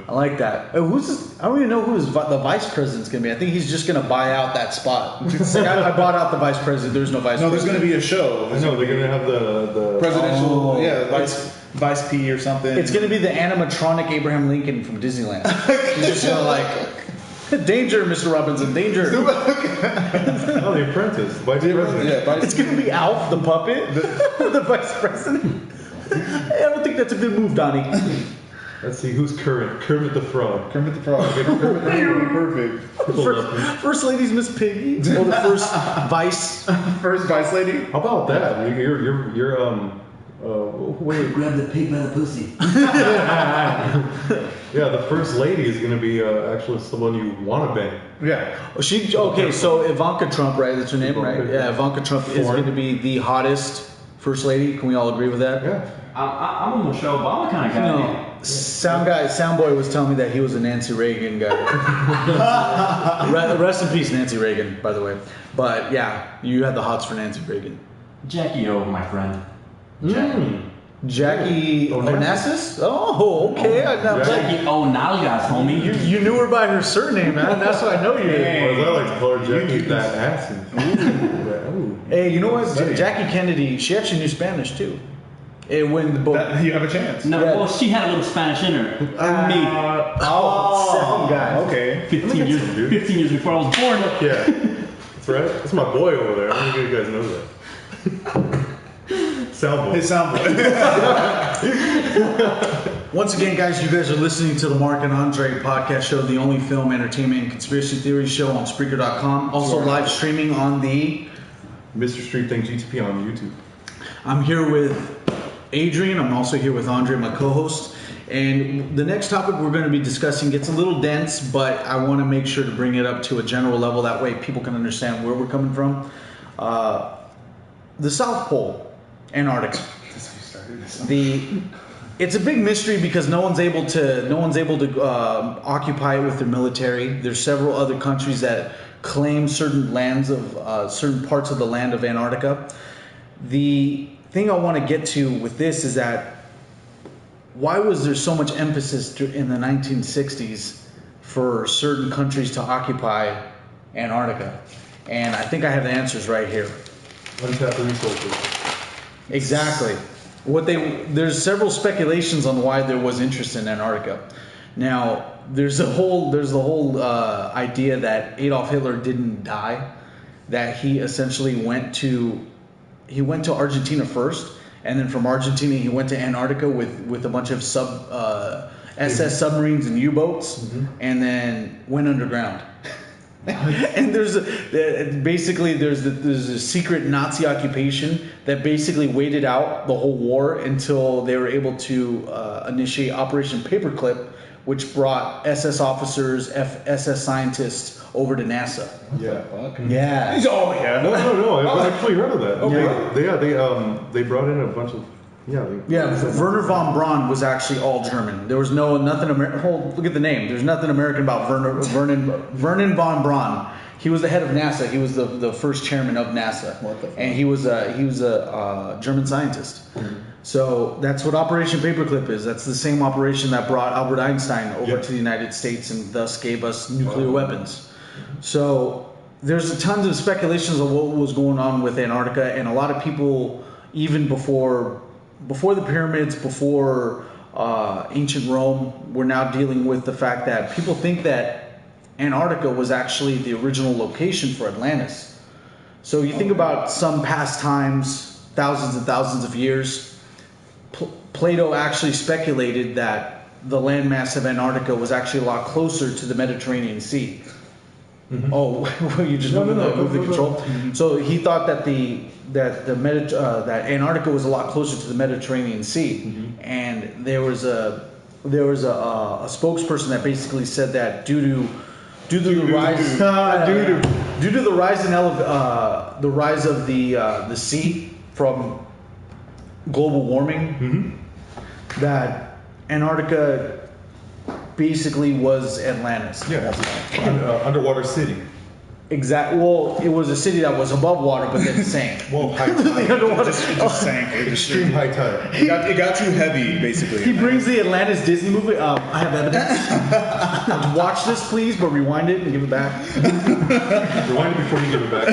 I like that. Who's this? I don't even know who the vice president's gonna be. I think he's just gonna buy out that spot. It's like, I bought out the vice president. There's no vice. No, there's president. going to be a show. I know they're gonna have the Presidential, Oh. Vice P or something. It's gonna be the animatronic Abraham Lincoln from Disneyland. He's just gonna like Danger, Mr. Robinson, danger. Oh, The Apprentice. Vice President. Yeah, It's gonna be Alf, the puppet, the vice president. Hey, I don't think that's a good move, Donnie. Let's see who's current. Kermit the Frog. Kermit the Frog. Kermit the Frog. Perfect. First lady's Miss Piggy, or the first vice. First vice lady. How about that? You're wait. Grab the pig by the pussy. Yeah, the first lady is gonna be actually someone you want to bang. Yeah. Okay, so Ivanka Trump, right? That's her name, right? Ivanka. Yeah, Ivanka Trump is Foreign. going to be the hottest first lady. Can we all agree with that? Yeah. I'm a Michelle Obama kind of guy. No. Soundboy was telling me that he was a Nancy Reagan guy. Rest in peace, Nancy Reagan, by the way. But yeah, you had the hots for Nancy Reagan. Jackie O, my friend. Jackie Onassis? Oh, okay. Jackie O Nalgas, homie. You knew her by her surname, man. That's what I know you did. Or as I like to call her Jackie, that ass. Ooh. Hey, you know what? Buddy. Jackie Kennedy, she actually knew Spanish too. When the book. You have a chance. No, Yeah. well, she had a little Spanish in her. Me. Second guy. Okay. 15 years before I was born. Yeah. That's right. That's my boy over there. I'm gonna get you guys know that. Soundboy. His soundboy. Once again, guys, you guys are listening to the Mark and Andre podcast show, the only film, entertainment, and conspiracy theory show on Spreaker.com. Also live streaming on the... Mr.StreamThing GTP on YouTube. I'm here with Adrian. I'm also here with Andre, my co-host. And the next topic we're going to be discussing gets a little dense, but I want to make sure to bring it up to a general level. That way people can understand where we're coming from. The South Pole, Antarctica. It's a big mystery because no one's able to occupy it with their military. There's several other countries that claim certain lands of certain parts of the land of Antarctica. The thing I want to get to with this is that why was there so much emphasis in the 1960s for certain countries to occupy Antarctica? And I think I have the answers right here. Untapped resources. Exactly. There's several speculations on why there was interest in Antarctica. Now, there's the whole idea that Adolf Hitler didn't die, that he essentially went to Argentina first, and then from Argentina he went to Antarctica with a bunch of SS submarines and U-boats, and then went underground. And there's a secret Nazi occupation that basically waited out the whole war until they were able to initiate Operation Paperclip, which brought SS officers, SS scientists over to NASA. Yeah. Yeah. Oh yeah. No. I've actually heard of that. Okay. They brought in a bunch of Werner von Braun was actually all German. There was nothing American. Oh, look at the name. There's nothing American about Vernon von Braun. He was the head of NASA. He was the first chairman of NASA, and he was a German scientist. So that's what Operation Paperclip is. That's the same operation that brought Albert Einstein over to the United States and thus gave us nuclear weapons. So there's tons of speculations of what was going on with Antarctica, and a lot of people, even before the pyramids, before ancient Rome, were now dealing with the fact that people think that Antarctica was actually the original location for Atlantis. So you think about some past times, thousands and thousands of years, Plato actually speculated that the landmass of Antarctica was actually a lot closer to the Mediterranean Sea. Oh, you just moved the control. So he thought that that Antarctica was a lot closer to the Mediterranean Sea, and there was a spokesperson that basically said that due to the rise of the sea from global warming, that Antarctica basically was Atlantis. Yeah, underwater city. Exactly. Well, it was a city that was above water, but then sank. Well, high tide. It just sank. Extreme high tide. It got too heavy, basically. He brings the Atlantis Disney movie. I have evidence. Watch this, please, but rewind it and give it back. Rewind it before you give it back.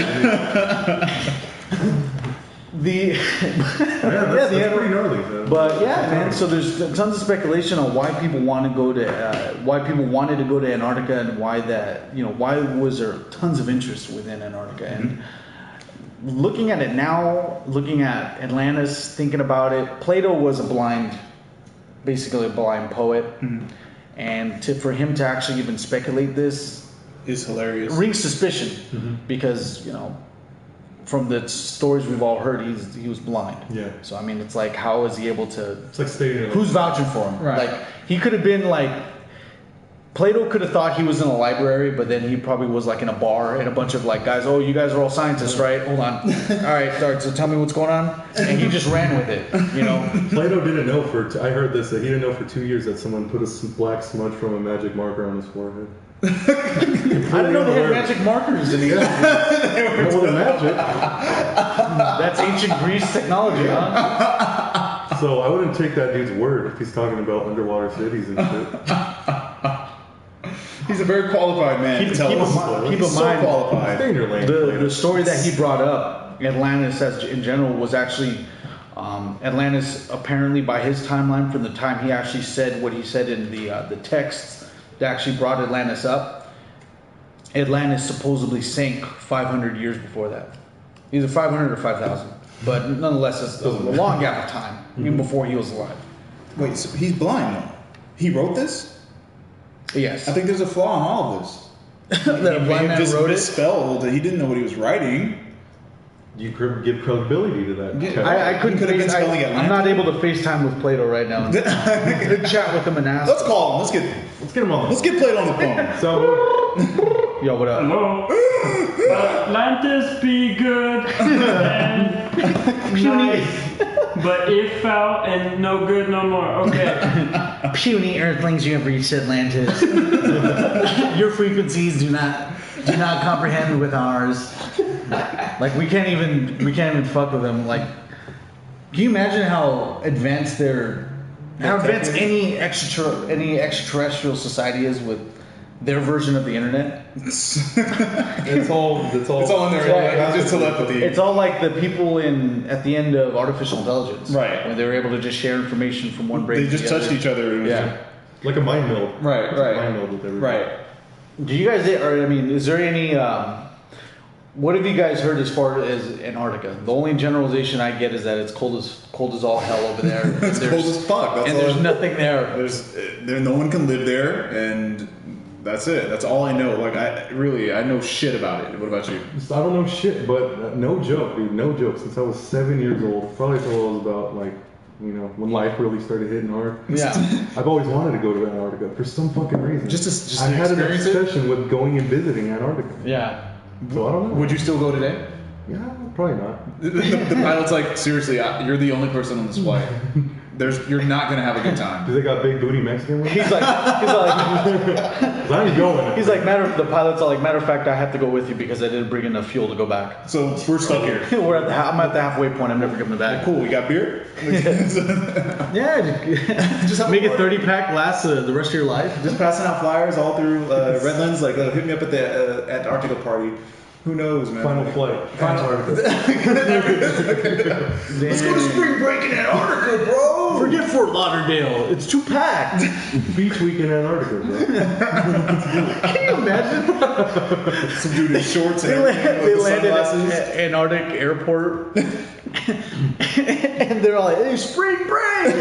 That's pretty gnarly. Man. But yeah, man. So there's tons of speculation on why people want to go to, why people wanted to go to Antarctica, and why that, why was there tons of interest within Antarctica. And looking at it now, looking at Atlantis, thinking about it, Plato was basically a blind poet, and for him to actually even speculate this is hilarious. Rings suspicion because from the stories we've all heard, he was blind. Yeah. So I mean, it's like, how is he able to? It's like stating. Who's vouching for him? Right. Like he could have been like. Plato could have thought he was in a library, but then he probably was like in a bar and a bunch of like guys. Oh, you guys are all scientists, right? Hold on. All right, so tell me what's going on. And he just ran with it. Plato didn't know I heard this, that he didn't know for 2 years that someone put a black smudge from a magic marker on his forehead. I didn't know they had magic markers in these. Well, they're magic. That's ancient Greece technology, huh? So I wouldn't take that dude's word if he's talking about underwater cities and shit. He's a very qualified man. Keep in mind, so qualified. Stay in your lane. The story that he brought up, Atlantis as in general, was actually Atlantis. Apparently, by his timeline, from the time he actually said what he said in the texts that actually brought Atlantis up, Atlantis supposedly sank 500 years before that, either 500 or 5,000. But nonetheless, it's a long gap of time, even before he was alive. Wait, so he's blind though. He wrote this? Yes. I think there's a flaw in all of this. That a blind man just wrote it? misspelled that he didn't know what he was writing. You could give credibility to that. Yeah. I couldn't. He could have been spelling I'm Atlantis. not able to FaceTime with Plato right now. Chat with him and ask. Let's call him. Let's get him on. Let's get Plato on the phone. So, Yo, what up? Hello. Atlantis be good and nice, but if foul and no good no more. Okay. Puny Earthlings, you have reached Atlantis. Your frequencies do not comprehend with ours. Like we can't even fuck with them. Like, can you imagine how advanced any extraterrestrial society is with their version of the internet? it's all in there. It's just telepathy. It's all like the people at the end of artificial intelligence, right? When they were able to just share information from one brain. They just touched each other. Yeah, like a mind meld. Right. A mind meld with everybody. Right. Do you guys? Is there any? What have you guys heard as far as Antarctica? The only generalization I get is that it's cold as all hell over there. It's cold as fuck. That's and there's nothing there. No one can live there, and that's it. That's all I know. Like I know shit about it. What about you? So I don't know shit, but no joke, dude. No joke. Since I was 7 years old, probably until I was about when life really started hitting hard. Yeah. I've always wanted to go to Antarctica for some fucking reason. Just I had an experience it? obsession with going and visiting Antarctica. Yeah. So I don't know. Would you still go today? Yeah, probably not. The pilot's like, seriously, you're the only person on this flight. You're not gonna have a good time. Do they got big booty Mexican ones? He's like, I'm going. he's like, the pilot's all like, matter of fact, I have to go with you because I didn't bring enough fuel to go back. So we're stuck here. I'm at the halfway point. I'm never coming back. Cool. We got beer. Yeah, just make a 30-pack last the rest of your life. Just passing out flyers all through Redlands. Like, hit me up at the Antarctica party. Who knows, man? Final flight. Antarctica. Let's go to spring break in Antarctica, bro. Forget Fort Lauderdale. It's too packed. Beach week in Antarctica, bro. Can you imagine? Some dude in shorts They and landed at Antarctic airport. And they're all like, hey, spring break!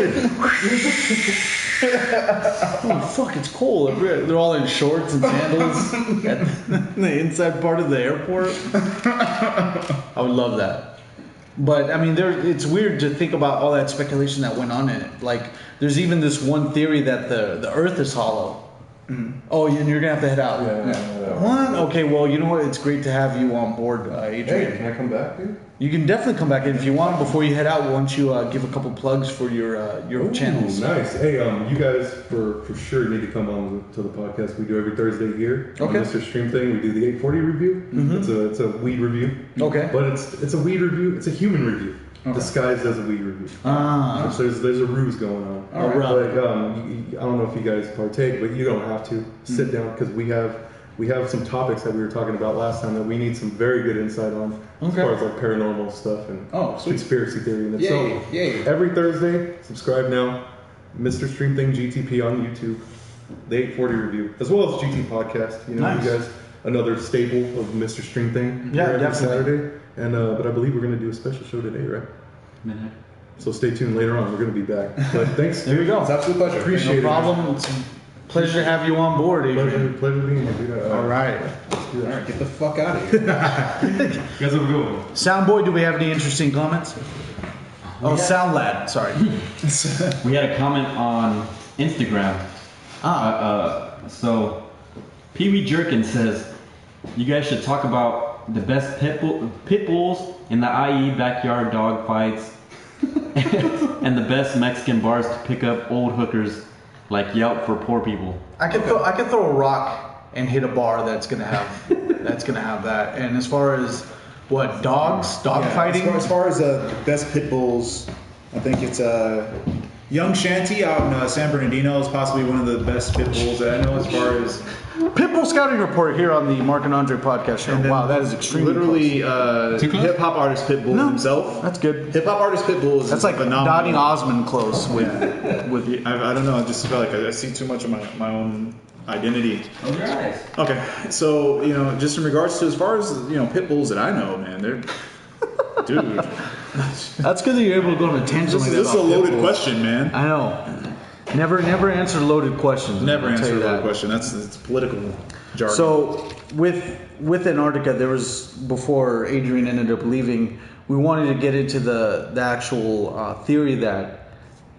Oh, fuck, it's cold. They're all in shorts and sandals at the inside part of the airport. I would love that. But, I mean, it's weird to think about all that speculation that went on in it. Like, there's even this one theory that the Earth is hollow. Mm-hmm. Oh, and you're going to have to head out. Yeah. What? Okay, well, you know what? It's great to have you on board, Adrian. Hey, can I come back, dude? You can definitely come back in if you want. Before you head out, why don't you give a couple plugs for your channels? Nice. Hey, you guys for sure need to come on to the podcast we do every Thursday here. Okay. On Mr.StreamThing, we do the 840 review. Mm-hmm. It's a weed review. Okay. But it's a weed review. It's a human review. Okay. Disguised as a weed review. So there's a ruse going on. All right. But I don't know if you guys partake, but you don't have to sit down because we have we have some topics that we were talking about last time that we need some very good insight on as far as like paranormal stuff and conspiracy theory and itself. Yay. Every Thursday, subscribe now. Mr.StreamThing GTP on YouTube. The 840 review, as well as GT Podcast. You know, you guys, another staple of Mr.StreamThing. Yeah, every definitely. Saturday. And but I believe we're going to do a special show today, right? So stay tuned later on. We're going to be back. But thanks. There you go. It's an absolute pleasure. Appreciate it. No problem. It's a pleasure to have you on board, Adrian. Pleasure being here, dude. All right. All right, get the fuck out of here. You guys have a good one. Soundboy, do we have any interesting comments? Oh, Sound Lad. Sorry. We had a comment on Instagram. So Pee Wee Jerkin says, you guys should talk about the best pit bulls in the IE backyard dog fights and the best Mexican bars to pick up old hookers like Yelp for poor people. I could throw a rock and hit a bar that's gonna have that. And as far as what dog fighting? As far as the best pit bulls, I think it's Young Shanty out in San Bernardino is possibly one of the best pit bulls that I know as far as Pitbull scouting report here on the Mark and Andre podcast show. Wow, that is extremely close. hip hop artist Pitbull himself. That's good. Hip hop artist Pitbull is That's like phenomenal. Donnie Osmond close with I don't know. I just feel like I see too much of my own identity. Close your eyes. Okay, so just in regards to as far as pit bulls that I know, man, they're dude. That's good that you're able to go on a tangent like that. This is a about loaded Pitbulls. question, man. I know. Never answer loaded questions. Never I'll tell answer you a loaded that. question. It's political jargon. So with Antarctica, there was, before Adrian ended up leaving, we wanted to get into the actual theory that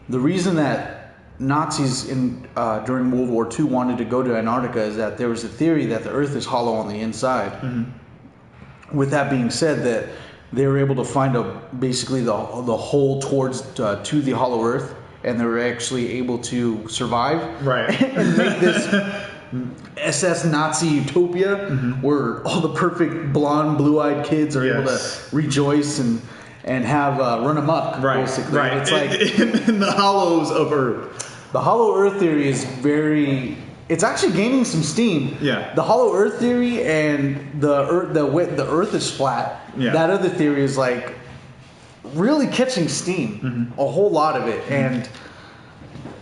the reason that Nazis during World War II wanted to go to Antarctica is that there was a theory that the Earth is hollow on the inside. Mm-hmm. With that being said, that they were able to find basically the hole towards to the hollow Earth, and they were actually able to survive, right, and make this SS Nazi utopia where all the perfect blonde, blue-eyed kids are able to rejoice and have run amok. Basically, right. It's like in the hollows of Earth. The hollow Earth theory is it's actually gaining some steam. Yeah. The hollow Earth theory and the Earth is flat. Yeah. That other theory is like really catching steam. A whole lot of it. And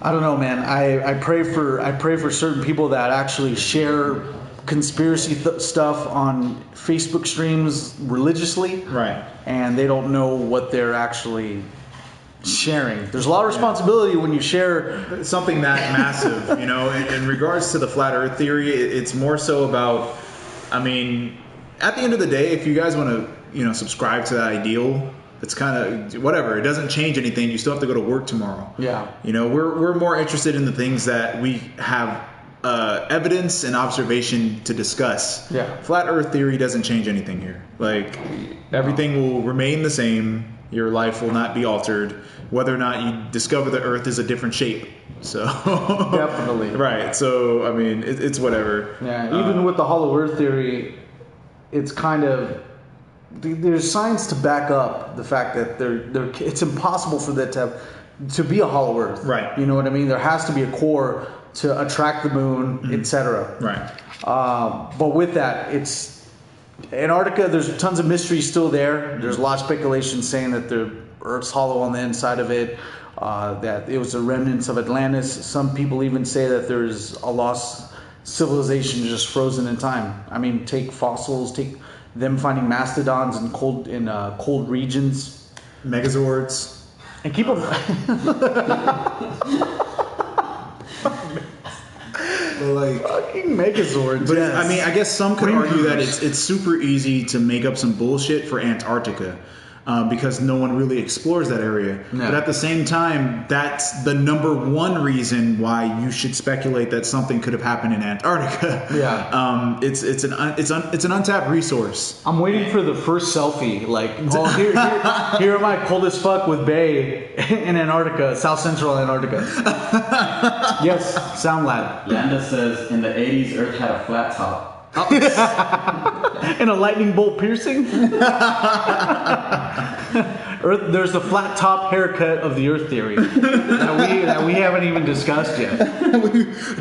I don't know, man. I pray for certain people that actually share conspiracy stuff on Facebook streams religiously. Right. And they don't know what they're actually sharing. There's a lot of responsibility when you share something that massive. In regards to the flat Earth theory, it's more so about. I mean, at the end of the day, if you guys want to, subscribe to that ideal, it's kind of whatever. It doesn't change anything. You still have to go to work tomorrow. Yeah. We're more interested in the things that we have evidence and observation to discuss. Yeah. Flat Earth theory doesn't change anything here. Like everything will remain the same. Your life will not be altered, whether or not you discover the Earth is a different shape. So definitely right. So I mean, it's whatever. Yeah. Even with the hollow Earth theory, it's kind of there's science to back up the fact that it's impossible for that to be a hollow Earth. Right. You know what I mean? There has to be a core to attract the moon, etc. Right. But with that, it's Antarctica. There's tons of mystery still there. There's a lot of speculation saying that the Earth's hollow on the inside of it. That it was the remnants of Atlantis. Some people even say that there's a lost civilization just frozen in time. I mean, take fossils, take them finding mastodons in cold regions, Megazords, and keep them. Like fucking Megazords. But yes. I mean, I guess some could argue that it's super easy to make up some bullshit for Antarctica. Because no one really explores that area. No. But at the same time, that's the number one reason why you should speculate that something could have happened in Antarctica. Yeah. It's an untapped resource. I'm waiting for the first selfie. Like, here am I, cold as fuck with Bay in Antarctica, South Central Antarctica. Yes, Sound Lad. Landa says in the 80s, Earth had a flat top. And a lightning bolt piercing. Earth, there's the flat top haircut of the Earth theory that we haven't even discussed yet.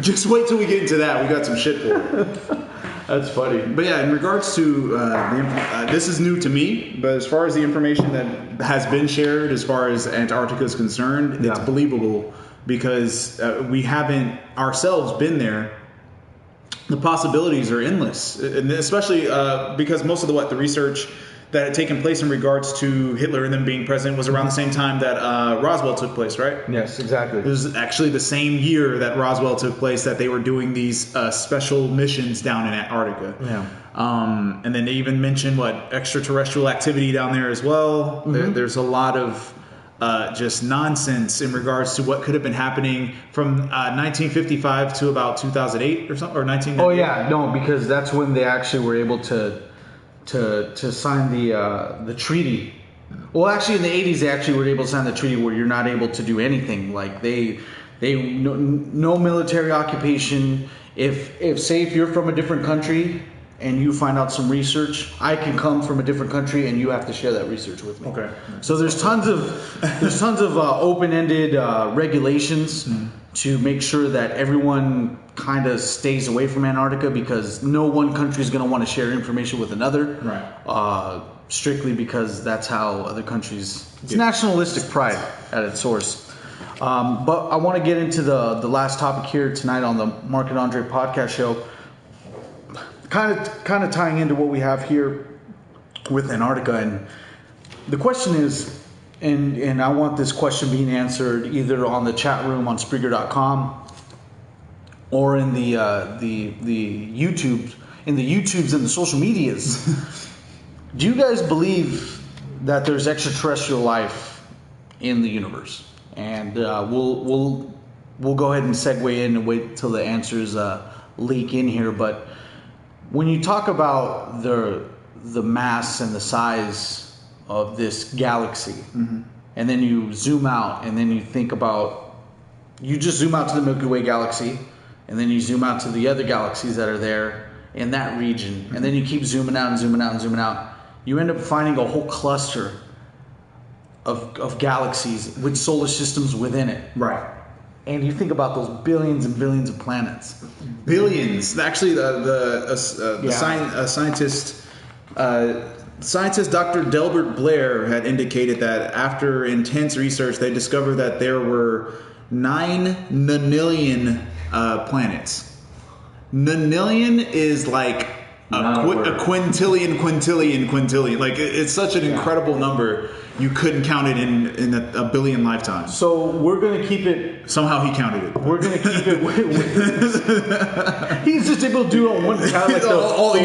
Just wait till we get into that. We got some shit for it. That's funny. But yeah, in regards to this is new to me, but as far as the information that has been shared, as far as Antarctica is concerned, it's believable because we haven't ourselves been there. The possibilities are endless, and especially because most of the research that had taken place in regards to Hitler and them being president was around the same time that Roswell took place, right? Yes, exactly. It was actually the same year that Roswell took place that they were doing these special missions down in Antarctica. Yeah. And then they even mentioned extraterrestrial activity down there as well. There's a lot of just nonsense in regards to what could have been happening from 1955 to about 2008 or something, or 1998. Oh yeah, no, because that's when they actually were able to sign the treaty. Well, actually, in the 80s, they actually were able to sign the treaty where you're not able to do anything. Like they no military occupation. If you're from a different country and you find out some research, I can come from a different country and you have to share that research with me. Okay. So there's tons of open-ended regulations to make sure that everyone kind of stays away from Antarctica, because no one country is going to want to share information with another. Right. Strictly because that's how other countries. It's nationalistic pride at its source. But I want to get into the last topic here tonight on the Mark and Andre podcast show. Kind of tying into what we have here with Antarctica, and the question is, and I want this question being answered either on the chat room on Spreaker.com or in the YouTubes and the social medias. Do you guys believe that there's extraterrestrial life in the universe? And we'll go ahead and segue in and wait till the answers leak in here. But when you talk about the mass and the size of this galaxy, and then you zoom out, and then you think about, you just zoom out to the Milky Way galaxy, and then you zoom out to the other galaxies that are there in that region, and then you keep zooming out and zooming out and zooming out, you end up finding a whole cluster of galaxies with solar systems within it. Right. And you think about those billions and billions of planets. Billions. Actually, scientist Dr. Delbert Blair had indicated that after intense research, they discovered that there were 9 nonillion planets. Nonillion is like a quintillion. Like it's such an incredible number. You couldn't count it in a billion lifetimes. So we're going to keep it. Somehow he counted it. We're going to keep it with he's just able to do it on one calculator. The old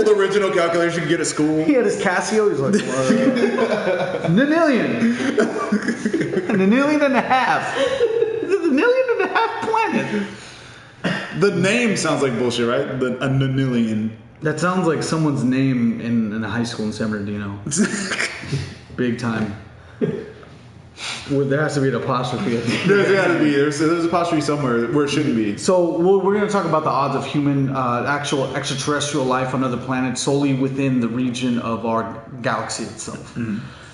original calculator you could get at school. He had his Casio. He's like, nonillion. Nonillion and a half. This is a million and a half planet. The name sounds like bullshit, right? A nonillion. That sounds like someone's name in a high school in San Bernardino. Big time. Well, there has to be an apostrophe at the end. There's got to be. There's apostrophe somewhere where it shouldn't be. So we're going to talk about the odds of human, actual extraterrestrial life on other planets solely within the region of our galaxy itself.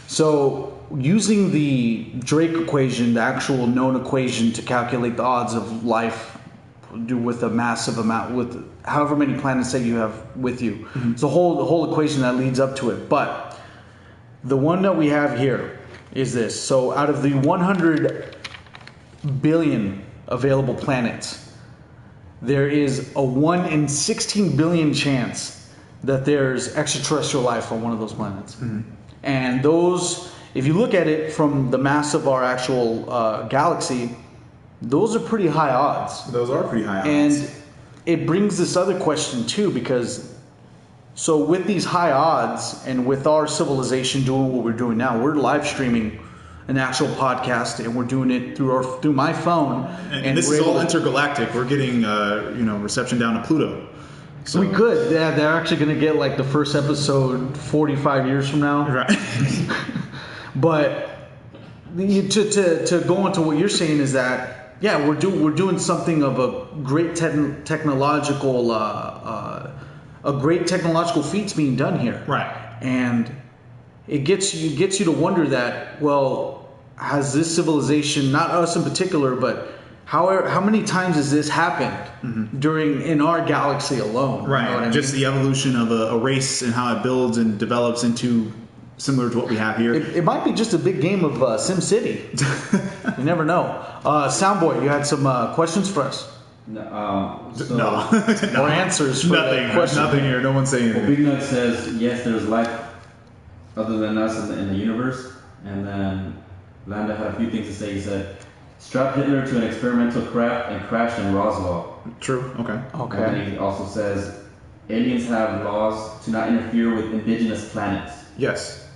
So using the Drake equation, the actual known equation to calculate the odds of life with a massive amount, with however many planets that you have with you. It's the whole equation that leads up to it. But the one that we have here is this. So out of the 100 billion available planets, there is a 1 in 16 billion chance that there's extraterrestrial life on one of those planets. And those, if you look at it from the mass of our actual galaxy, those are pretty high odds. Those are pretty high odds. And it brings this other question too, because so with these high odds and with our civilization doing what we're doing now, we're live streaming an actual podcast and we're doing it through my phone. And this is all intergalactic. We're getting reception down to Pluto. So we could. Yeah, they're actually going to get like the first episode 45 years from now. Right. But to go into what you're saying is that we're doing something of a great technological feats being done here. Right. And it gets you to wonder that, well, has this civilization, not us in particular, but how many times has this happened in our galaxy alone. Right. You know what I Just mean? the evolution of a race and how it builds and develops into similar to what we have here. It might be just a big game of SimCity. You never know. Soundboy, you had some questions for us? No. No. Or answers for Nothing. that question? Nothing here. No one's saying Well, anything. Big Nut says, yes, there's life other than us in the universe. And then Landa had a few things to say. He said, strap Hitler to an experimental craft and crashed in Roswell. True. Okay. And then he also says, aliens have laws to not interfere with indigenous planets. Yes.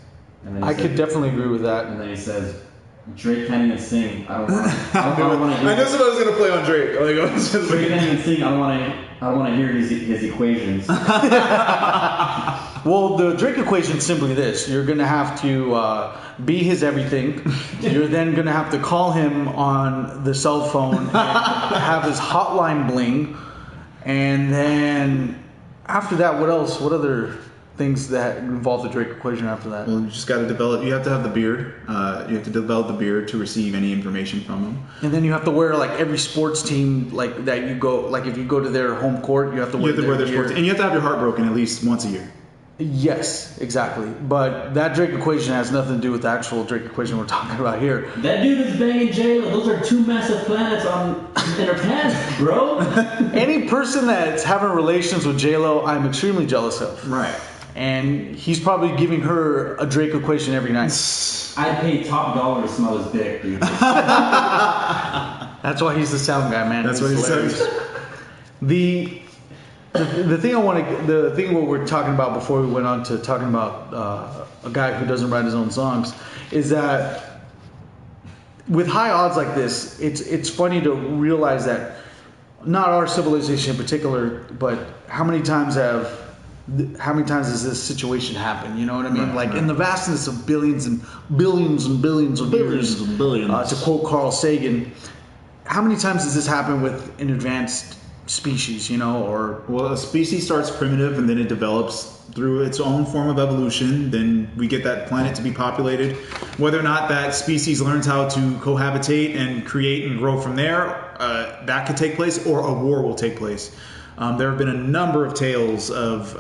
And then I could definitely agree with that. And then he says, Drake can't even sing. I don't want to hear. I knew somebody was gonna play on Drake. Like, I was just Drake can't even sing. I don't want to hear his equations. Well, the Drake equation is simply this. You're going to have to be his everything. You're then going to have to call him on the cell phone and have his hotline bling. And then after that, what else? What other things that involve the Drake equation after that? Well, you just got to develop. You have to have the beard. You have to develop the beard to receive any information from him. And then you have to wear like every sports team like that you go. Like if you go to their home court, you have to wear You have to wear their gear. sports, and you have to have your heart broken at least once a year. Yes, exactly. But that Drake equation has nothing to do with the actual Drake equation we're talking about here. That dude is banging J-Lo. Those are two massive planets in her pants, bro. Any person that's having relations with J-Lo, I'm extremely jealous of. Right. And he's probably giving her a Drake equation every night. I'd pay top dollar to smell his dick, dude. That's why he's the sound guy, man. That's He's what he hilarious. says. The thing what we're talking about before we went on to talking about a guy who doesn't write his own songs is that with high odds like this, it's funny to realize that not our civilization in particular, but how many times has this situation happened? You know what I mean? Right, in the vastness of billions and billions and billions of years, to quote Carl Sagan, how many times does this happen with an advanced species? Well, a species starts primitive and then it develops through its own form of evolution. Then we get that planet to be populated. Whether or not that species learns how to cohabitate and create and grow from there, that could take place, or a war will take place. There have been a number of tales of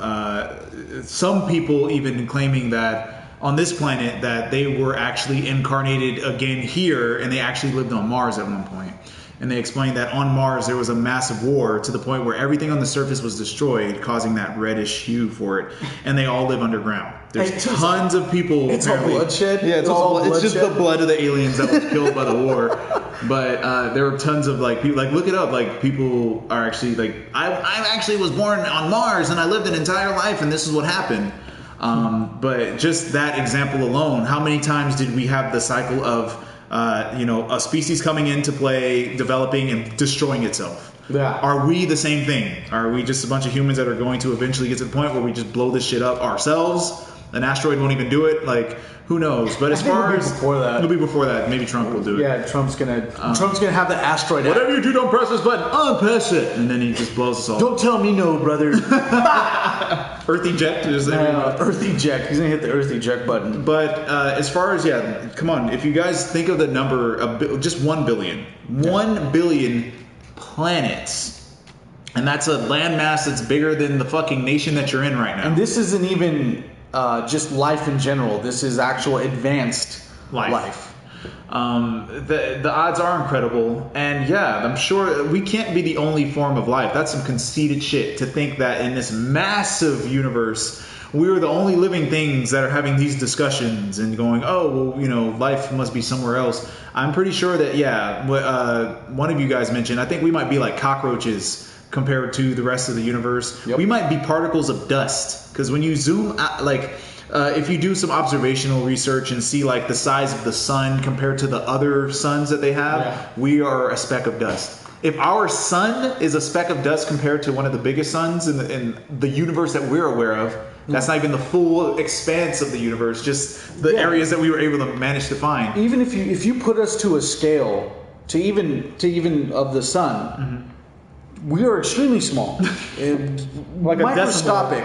some people even claiming that on this planet that they were actually incarnated again here, and they actually lived on Mars at one point. And they explained that on Mars there was a massive war to the point where everything on the surface was destroyed, causing that reddish hue for it. And they all live underground. There's tons of people. It's all bloodshed. Yeah, it's just the blood of the aliens that was killed by the war. But there were tons of people. Look it up. People are actually I actually was born on Mars and I lived an entire life and this is what happened. But just that example alone, how many times did we have the cycle of a species coming into play, developing and destroying itself? Yeah. Are we the same thing? Are we just a bunch of humans that are going to eventually get to the point where we just blow this shit up ourselves? An asteroid won't even do it. Who knows? But as far as it'll be before that. Maybe Trump will do it. Yeah, Trump's gonna have the asteroid. Whatever you do, don't press this button. Unpress it, and then he just blows us all. Don't tell me no, brother. Earth eject is Earth eject. He's gonna hit the Earth eject button. But as far as come on, if you guys think of the number of just 1 billion, 1 billion planets, and that's a landmass that's bigger than the fucking nation that you're in right now. And this isn't even just life in general. This is actual advanced life. The odds are incredible, and I'm sure we can't be the only form of life. That's some conceited shit to think that in this massive universe we're the only living things that are having these discussions and going, life must be somewhere else. I'm pretty sure that one of you guys mentioned, I think we might be like cockroaches compared to the rest of the universe. Yep. We might be particles of dust, because when you zoom out, if you do some observational research and see the size of the sun compared to the other suns that they have, we are a speck of dust. If our sun is a speck of dust compared to one of the biggest suns in the universe that we're aware of, that's not even the full expanse of the universe, just the areas that we were able to manage to find. Even if you put us to a scale to even of the sun, we are extremely small, microscopic.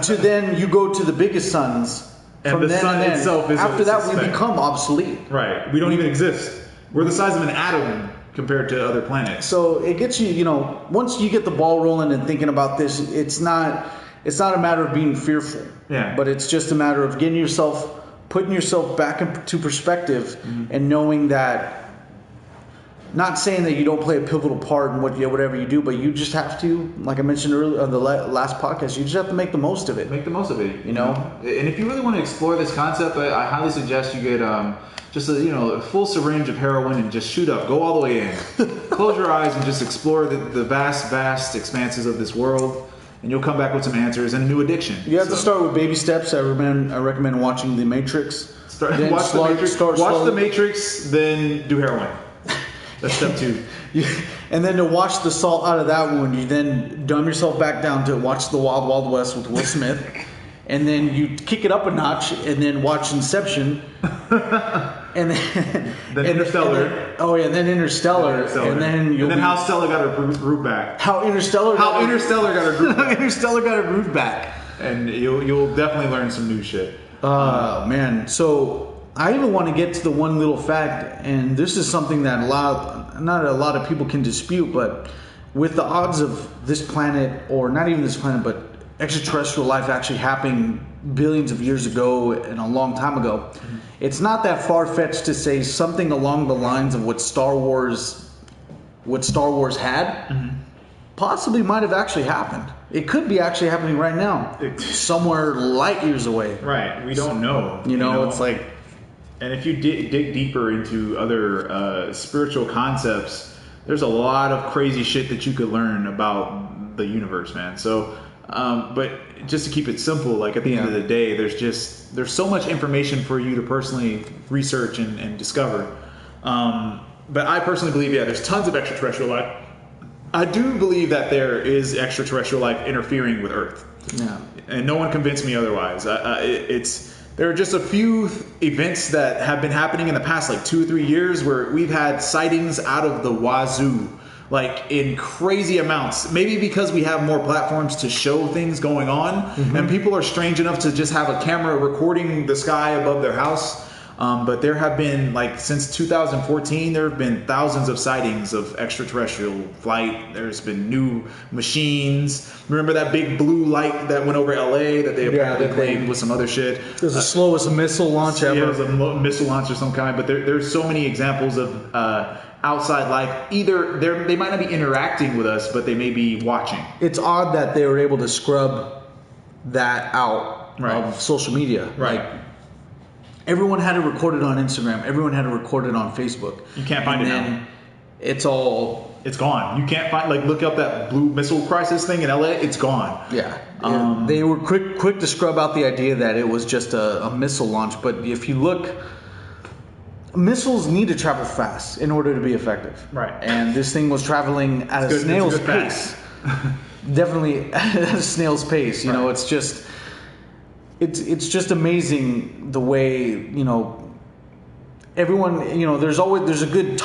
To then you go to the biggest suns, and the sun itself is after that we become obsolete. Right, we don't even exist. We're the size of an atom compared to other planets. So it gets you, once you get the ball rolling and thinking about this, it's not a matter of being fearful. Yeah. But it's just a matter of putting yourself back into perspective and knowing that, not saying that you don't play a pivotal part in whatever you do, but you just have to, like I mentioned earlier on the last podcast, you just have to make the most of it. Make the most of it. You know? And if you really want to explore this concept, I highly suggest you get just a full syringe of heroin and just shoot up. Go all the way in. Close your eyes and just explore the vast, vast expanses of this world. And you'll come back with some answers and a new addiction. You have to start with baby steps. I recommend watching The Matrix. Watch The Matrix, then do heroin. That's step 2. And then to wash the salt out of that wound, you then dumb yourself back down to watch The Wild Wild West with Will Smith. And then you kick it up a notch and then watch Inception. And then Interstellar. And then Interstellar. And then How Stella got her groove back. How Interstellar got her groove back. And you'll definitely learn some new shit. Man. So I even want to get to the one little fact, and this is something that not a lot of people can dispute, but with the odds of this planet, or not even this planet, but extraterrestrial life actually happening billions of years ago and a long time ago, it's not that far-fetched to say something along the lines of what Star Wars had possibly might have actually happened. It could be actually happening right now, somewhere light years away. Right, we don't know. It's like, and if you dig deeper into other spiritual concepts, there's a lot of crazy shit that you could learn about the universe, man. So. But just to keep it simple, like at the end of the day, there's so much information for you to personally research and discover. But I personally believe, there's tons of extraterrestrial life. I do believe that there is extraterrestrial life interfering with Earth. Yeah. And no one convinced me otherwise. There are just a few events that have been happening in the past, like 2 or 3 years, where we've had sightings out of the wazoo. Like in crazy amounts, maybe because we have more platforms to show things going on, and people are strange enough to just have a camera recording the sky above their house. But there have been, like, since 2014, there have been thousands of sightings of extraterrestrial flight. There's been new machines. Remember that big blue light that went over LA that they apparently claimed was some other shit? It was the slowest missile launch ever. Yeah, it was a missile launch of some kind. But there's so many examples of outside life. Either they might not be interacting with us, but they may be watching. It's odd that they were able to scrub that out of social media. Right. Like, everyone had it recorded on Instagram. Everyone had it recorded on Facebook. You can't find it now. It's gone. You can't find, look up that blue missile crisis thing in LA. It's gone. Yeah. They were quick to scrub out the idea that it was just a missile launch. But if you look, missiles need to travel fast in order to be effective. Right. And this thing was traveling at a snail's pace. Definitely at a snail's pace. You know, it's just just amazing the way, everyone, there's a good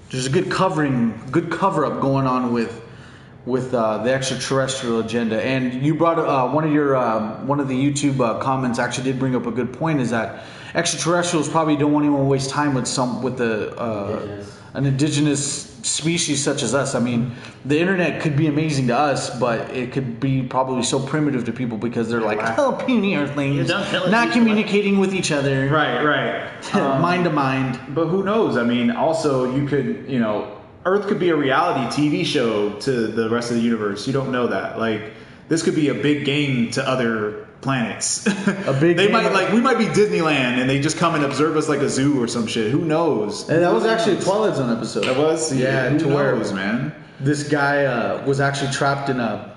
there's a good cover up going on with the extraterrestrial agenda. And you brought one of the YouTube comments actually did bring up a good point, is that extraterrestrials probably don't want anyone to waste time with an indigenous species such as us. I mean, the internet could be amazing to us, but it could be probably so primitive to people because they're like, puny earthlings, not communicating with each other. Right. Mind to mind. But who knows? I mean, also you could, Earth could be a reality TV show to the rest of the universe. You don't know that. Like, this could be a big game to other planets. We might be Disneyland and they just come and observe us like a zoo or some shit. Who knows? And that was actually a Twilight Zone episode. That was? Yeah, who knows, man? This guy was actually trapped in a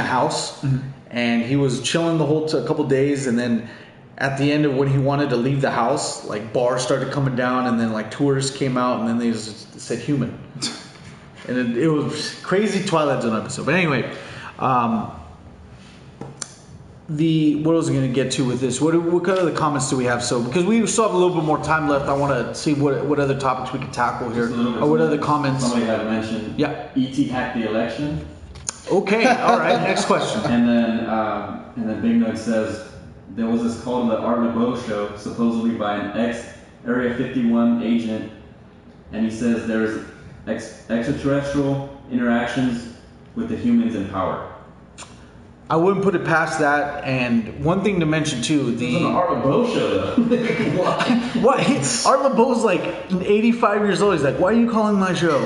house, and he was chilling the whole couple days, and then at the end of when he wanted to leave the house, like, bars started coming down, and then like tourists came out, and then they just said human. And it was crazy Twilight Zone episode. But anyway, what was I going to get to with this? What kind of the comments do we have? So, because we still have a little bit more time left, I want to see what other topics we can tackle here. Or what other comments? Somebody had mentioned. Yeah. ET hacked the election. Okay. All right. Next question. And then Big Nug says there was this call to the Art LeBeau show, supposedly by an ex Area 51 agent, and he says there's extraterrestrial interactions with the humans in power. I wouldn't put it past that. And one thing to mention too, It's an Art LeBeau show, though. what? Art LeBeau's like 85 years old. He's like, why are you calling my show?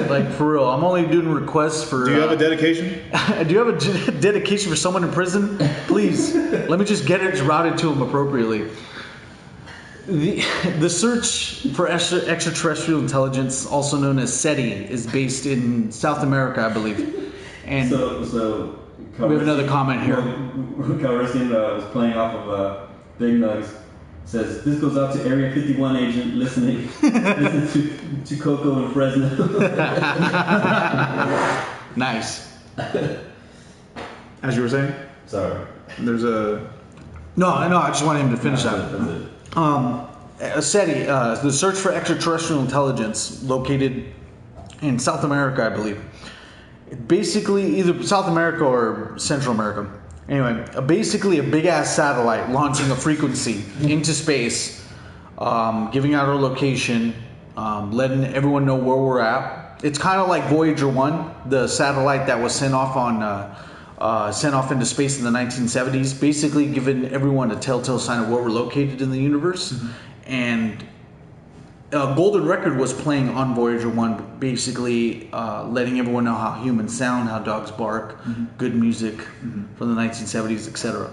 Like, for real. I'm only doing requests for... Do you have a dedication? Do you have a dedication for someone in prison? Please, let me just get it routed to him appropriately. The search for extraterrestrial intelligence, also known as SETI, is based in South America, I believe. And So we have another comment here. Calrissian was playing off of Big Nugs. Says, this goes out to Area 51 agent listening to Coco and Fresno. Nice. As you were saying, Sorry. there's a... No, I just wanted him to finish that. That's it. SETI, the search for extraterrestrial intelligence, located in South America, I believe. Basically, either South America or Central America. Anyway, basically a big-ass satellite launching a frequency into space, giving out our location, letting everyone know where we're at. It's kind of like Voyager 1, the satellite that was sent off into space in the 1970s, basically giving everyone a telltale sign of where we're located in the universe. Mm-hmm. And Golden Record was playing on Voyager 1, basically letting everyone know how humans sound, how dogs bark, good music from the 1970s, etc.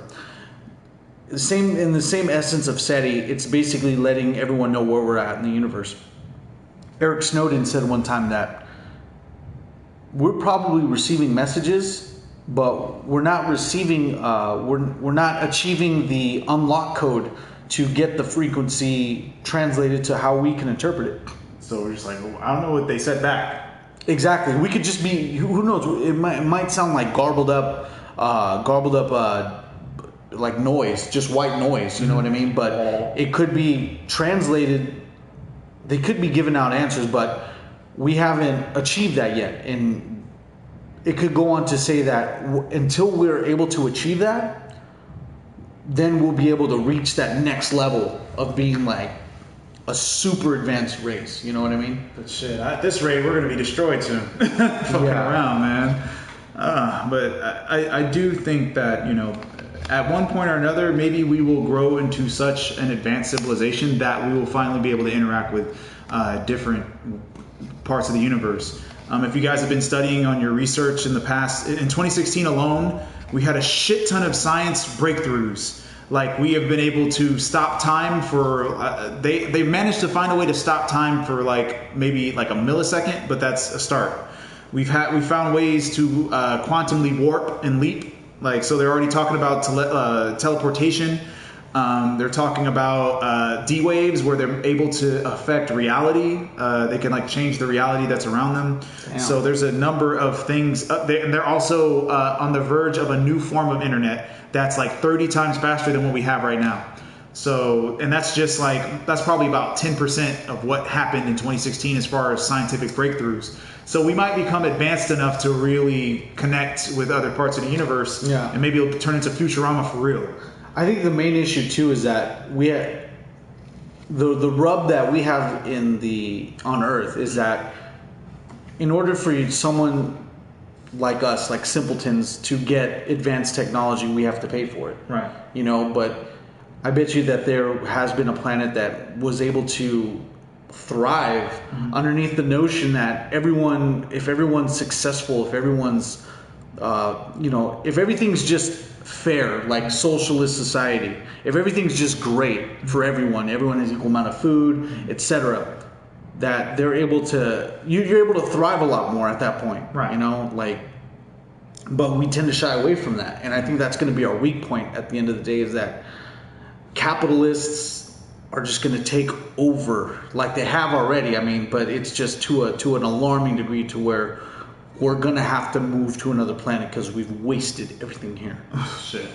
In the same essence of SETI, it's basically letting everyone know where we're at in the universe. Eric Snowden said one time that we're probably receiving messages, but we're not receiving, we're not achieving the unlock code to get the frequency translated to how we can interpret it. So we're just like, I don't know what they said back. Exactly. We could just be, who knows? It might sound like garbled up, like noise, just white noise. You know what I mean? But it could be translated. They could be giving out answers, but we haven't achieved that yet. And it could go on to say that until we're able to achieve that, then we'll be able to reach that next level of being like a super advanced race. You know what I mean? But shit, at this rate, we're gonna be destroyed soon. Fucking around, man. But I do think that, you know, at one point or another, maybe we will grow into such an advanced civilization that we will finally be able to interact with different parts of the universe. If you guys have been studying on your research in the past, in 2016 alone, we had a shit ton of science breakthroughs. Like, we have been able to stop time for, they managed to find a way to stop time for like maybe like a millisecond, but that's a start. We found ways to quantumly warp and leap. Like, so they're already talking about teleportation. They're talking about D waves, where they're able to affect reality. They can like change the reality that's around them. Damn. So there's a number of things, and they're also on the verge of a new form of internet that's like 30 times faster than what we have right now. So, and that's probably about 10% of what happened in 2016 as far as scientific breakthroughs. So we might become advanced enough to really connect with other parts of the universe, and maybe it'll turn into Futurama for real. I think the main issue too is that we have, the rub that we have on Earth is that in order for someone like us, like simpletons, to get advanced technology, we have to pay for it. Right. You know, but I bet you that there has been a planet that was able to thrive underneath the notion that if everyone's successful, if everyone's, if everything's just fair, like socialist society, if everything's just great for everyone has equal amount of food, etc., that they're able to, you're able to thrive a lot more at that point. Right. You know, like, but we tend to shy away from that. And I think that's going to be our weak point at the end of the day, is that capitalists are just going to take over like they have already. I mean, but it's just to an alarming degree to where we're going to have to move to another planet because we've wasted everything here. Oh, shit.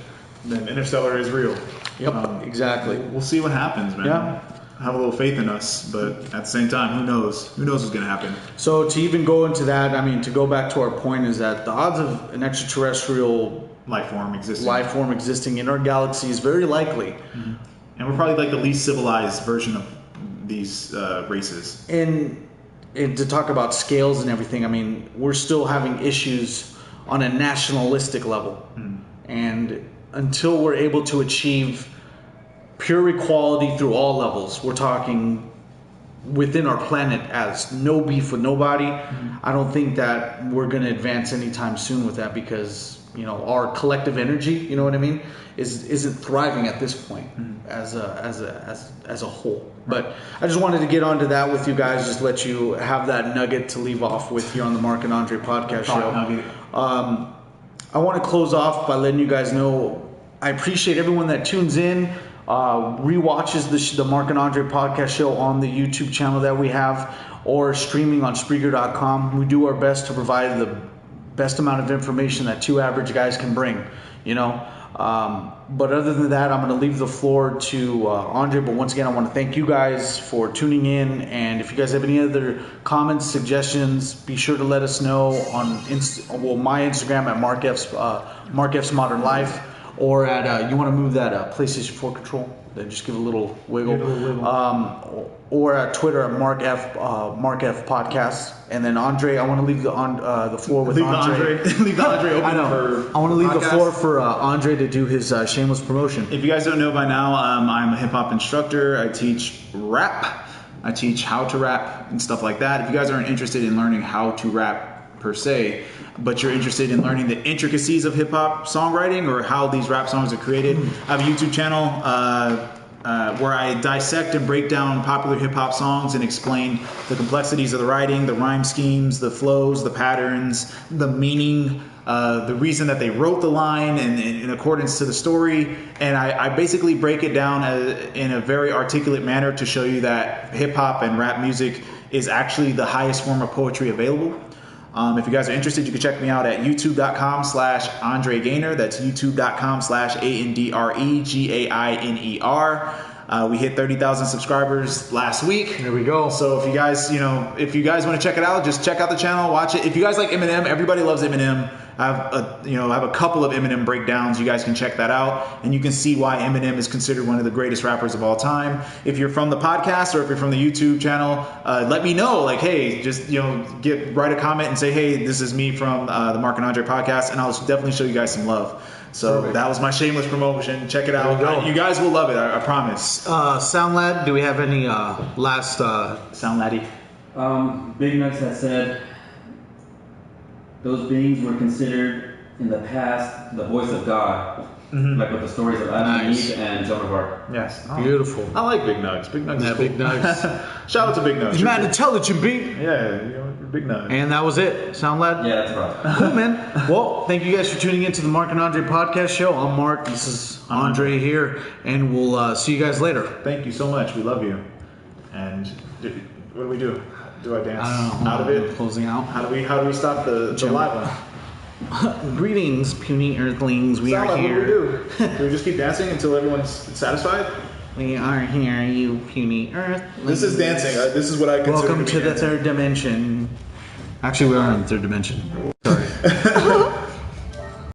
Then Interstellar is real. Yep, exactly. We'll see what happens, man. Yeah. Have a little faith in us, but at the same time, who knows? Who knows what's going to happen? So to even go into that, I mean, to go back to our point, is that the odds of an extraterrestrial life form existing in our galaxy is very likely. And we're probably like the least civilized version of these races. And and to talk about scales and everything, I mean, we're still having issues on a nationalistic level. And until we're able to achieve pure equality through all levels, we're talking within our planet as no beef with nobody, I don't think that we're going to advance anytime soon with that, because, you know, our collective energy, you know what I mean, isn't thriving at this point as a whole. But I just wanted to get onto that with you guys, just let you have that nugget to leave off with here on the Mark and Andre podcast show. I want to close off by letting you guys know I appreciate everyone that tunes in, rewatches the Mark and Andre podcast show on the YouTube channel that we have, or streaming on Spreaker.com. We do our best to provide the best amount of information that two average guys can bring, you know. But other than that, I'm going to leave the floor to Andre. But once again, I want to thank you guys for tuning in. And if you guys have any other comments, suggestions, be sure to let us know on my Instagram at Mark F's Modern Life, or at you want to move that PlayStation 4 control, then just give a little wiggle. Or at Twitter at Mark F Podcast. And then Andre, I want to leave the floor with Andre. Leave the Andre open. I know. I want to leave the floor for Andre to do his shameless promotion. If you guys don't know by now, I'm a hip hop instructor. I teach rap. I teach how to rap and stuff like that. If you guys aren't interested in learning how to rap per se, but you're interested in learning the intricacies of hip hop songwriting or how these rap songs are created, I have a YouTube channel where I dissect and break down popular hip hop songs and explain the complexities of the writing, the rhyme schemes, the flows, the patterns, the meaning, the reason that they wrote the line in accordance to the story. And I basically break it down in a very articulate manner to show you that hip hop and rap music is actually the highest form of poetry available. If you guys are interested, you can check me out at youtube.com/Andre Gainer. That's youtube.com/AndreGainer. We hit 30,000 subscribers last week. There we go. So if you guys want to check it out, just check out the channel, watch it. If you guys like Eminem, everybody loves Eminem. I have a couple of Eminem breakdowns. You guys can check that out, and you can see why Eminem is considered one of the greatest rappers of all time. If you're from the podcast or if you're from the YouTube channel, let me know. Like, hey, just write a comment and say, hey, this is me from the Mark and Andre podcast, and I'll definitely show you guys some love. So Perfect. That was my shameless promotion. Check it out. You guys will love it. I promise. Sound Lad, do we have any last Sound Laddie? Big Nuts has said those beings were considered in the past the voice of God, like with the stories of Adam and Eve and Joan of Arc. Yes. Oh. Beautiful. I like Big Nugs. Big Nugs. Yeah, is cool. Big Nugs. Shout out to Big Nugs. He's mad intelligent, B. Yeah, Big Nugs. And that was it. Sound Lad? Yeah, that's right. Cool, man. Well, thank you guys for tuning in to the Mark and Andre podcast show. I'm Mark. This is Andre here. And we'll see you guys later. Thank you so much. We love you. And what do we do? Do I dance I don't know. out of it? Closing out. How do we stop the live one? Greetings, puny earthlings. We are here. What do we do? Do we just keep dancing until everyone's satisfied? We are here, you puny earthlings. This is dancing. This is what I consider Welcome to the third dimension. Actually, we are in the third dimension. Sorry.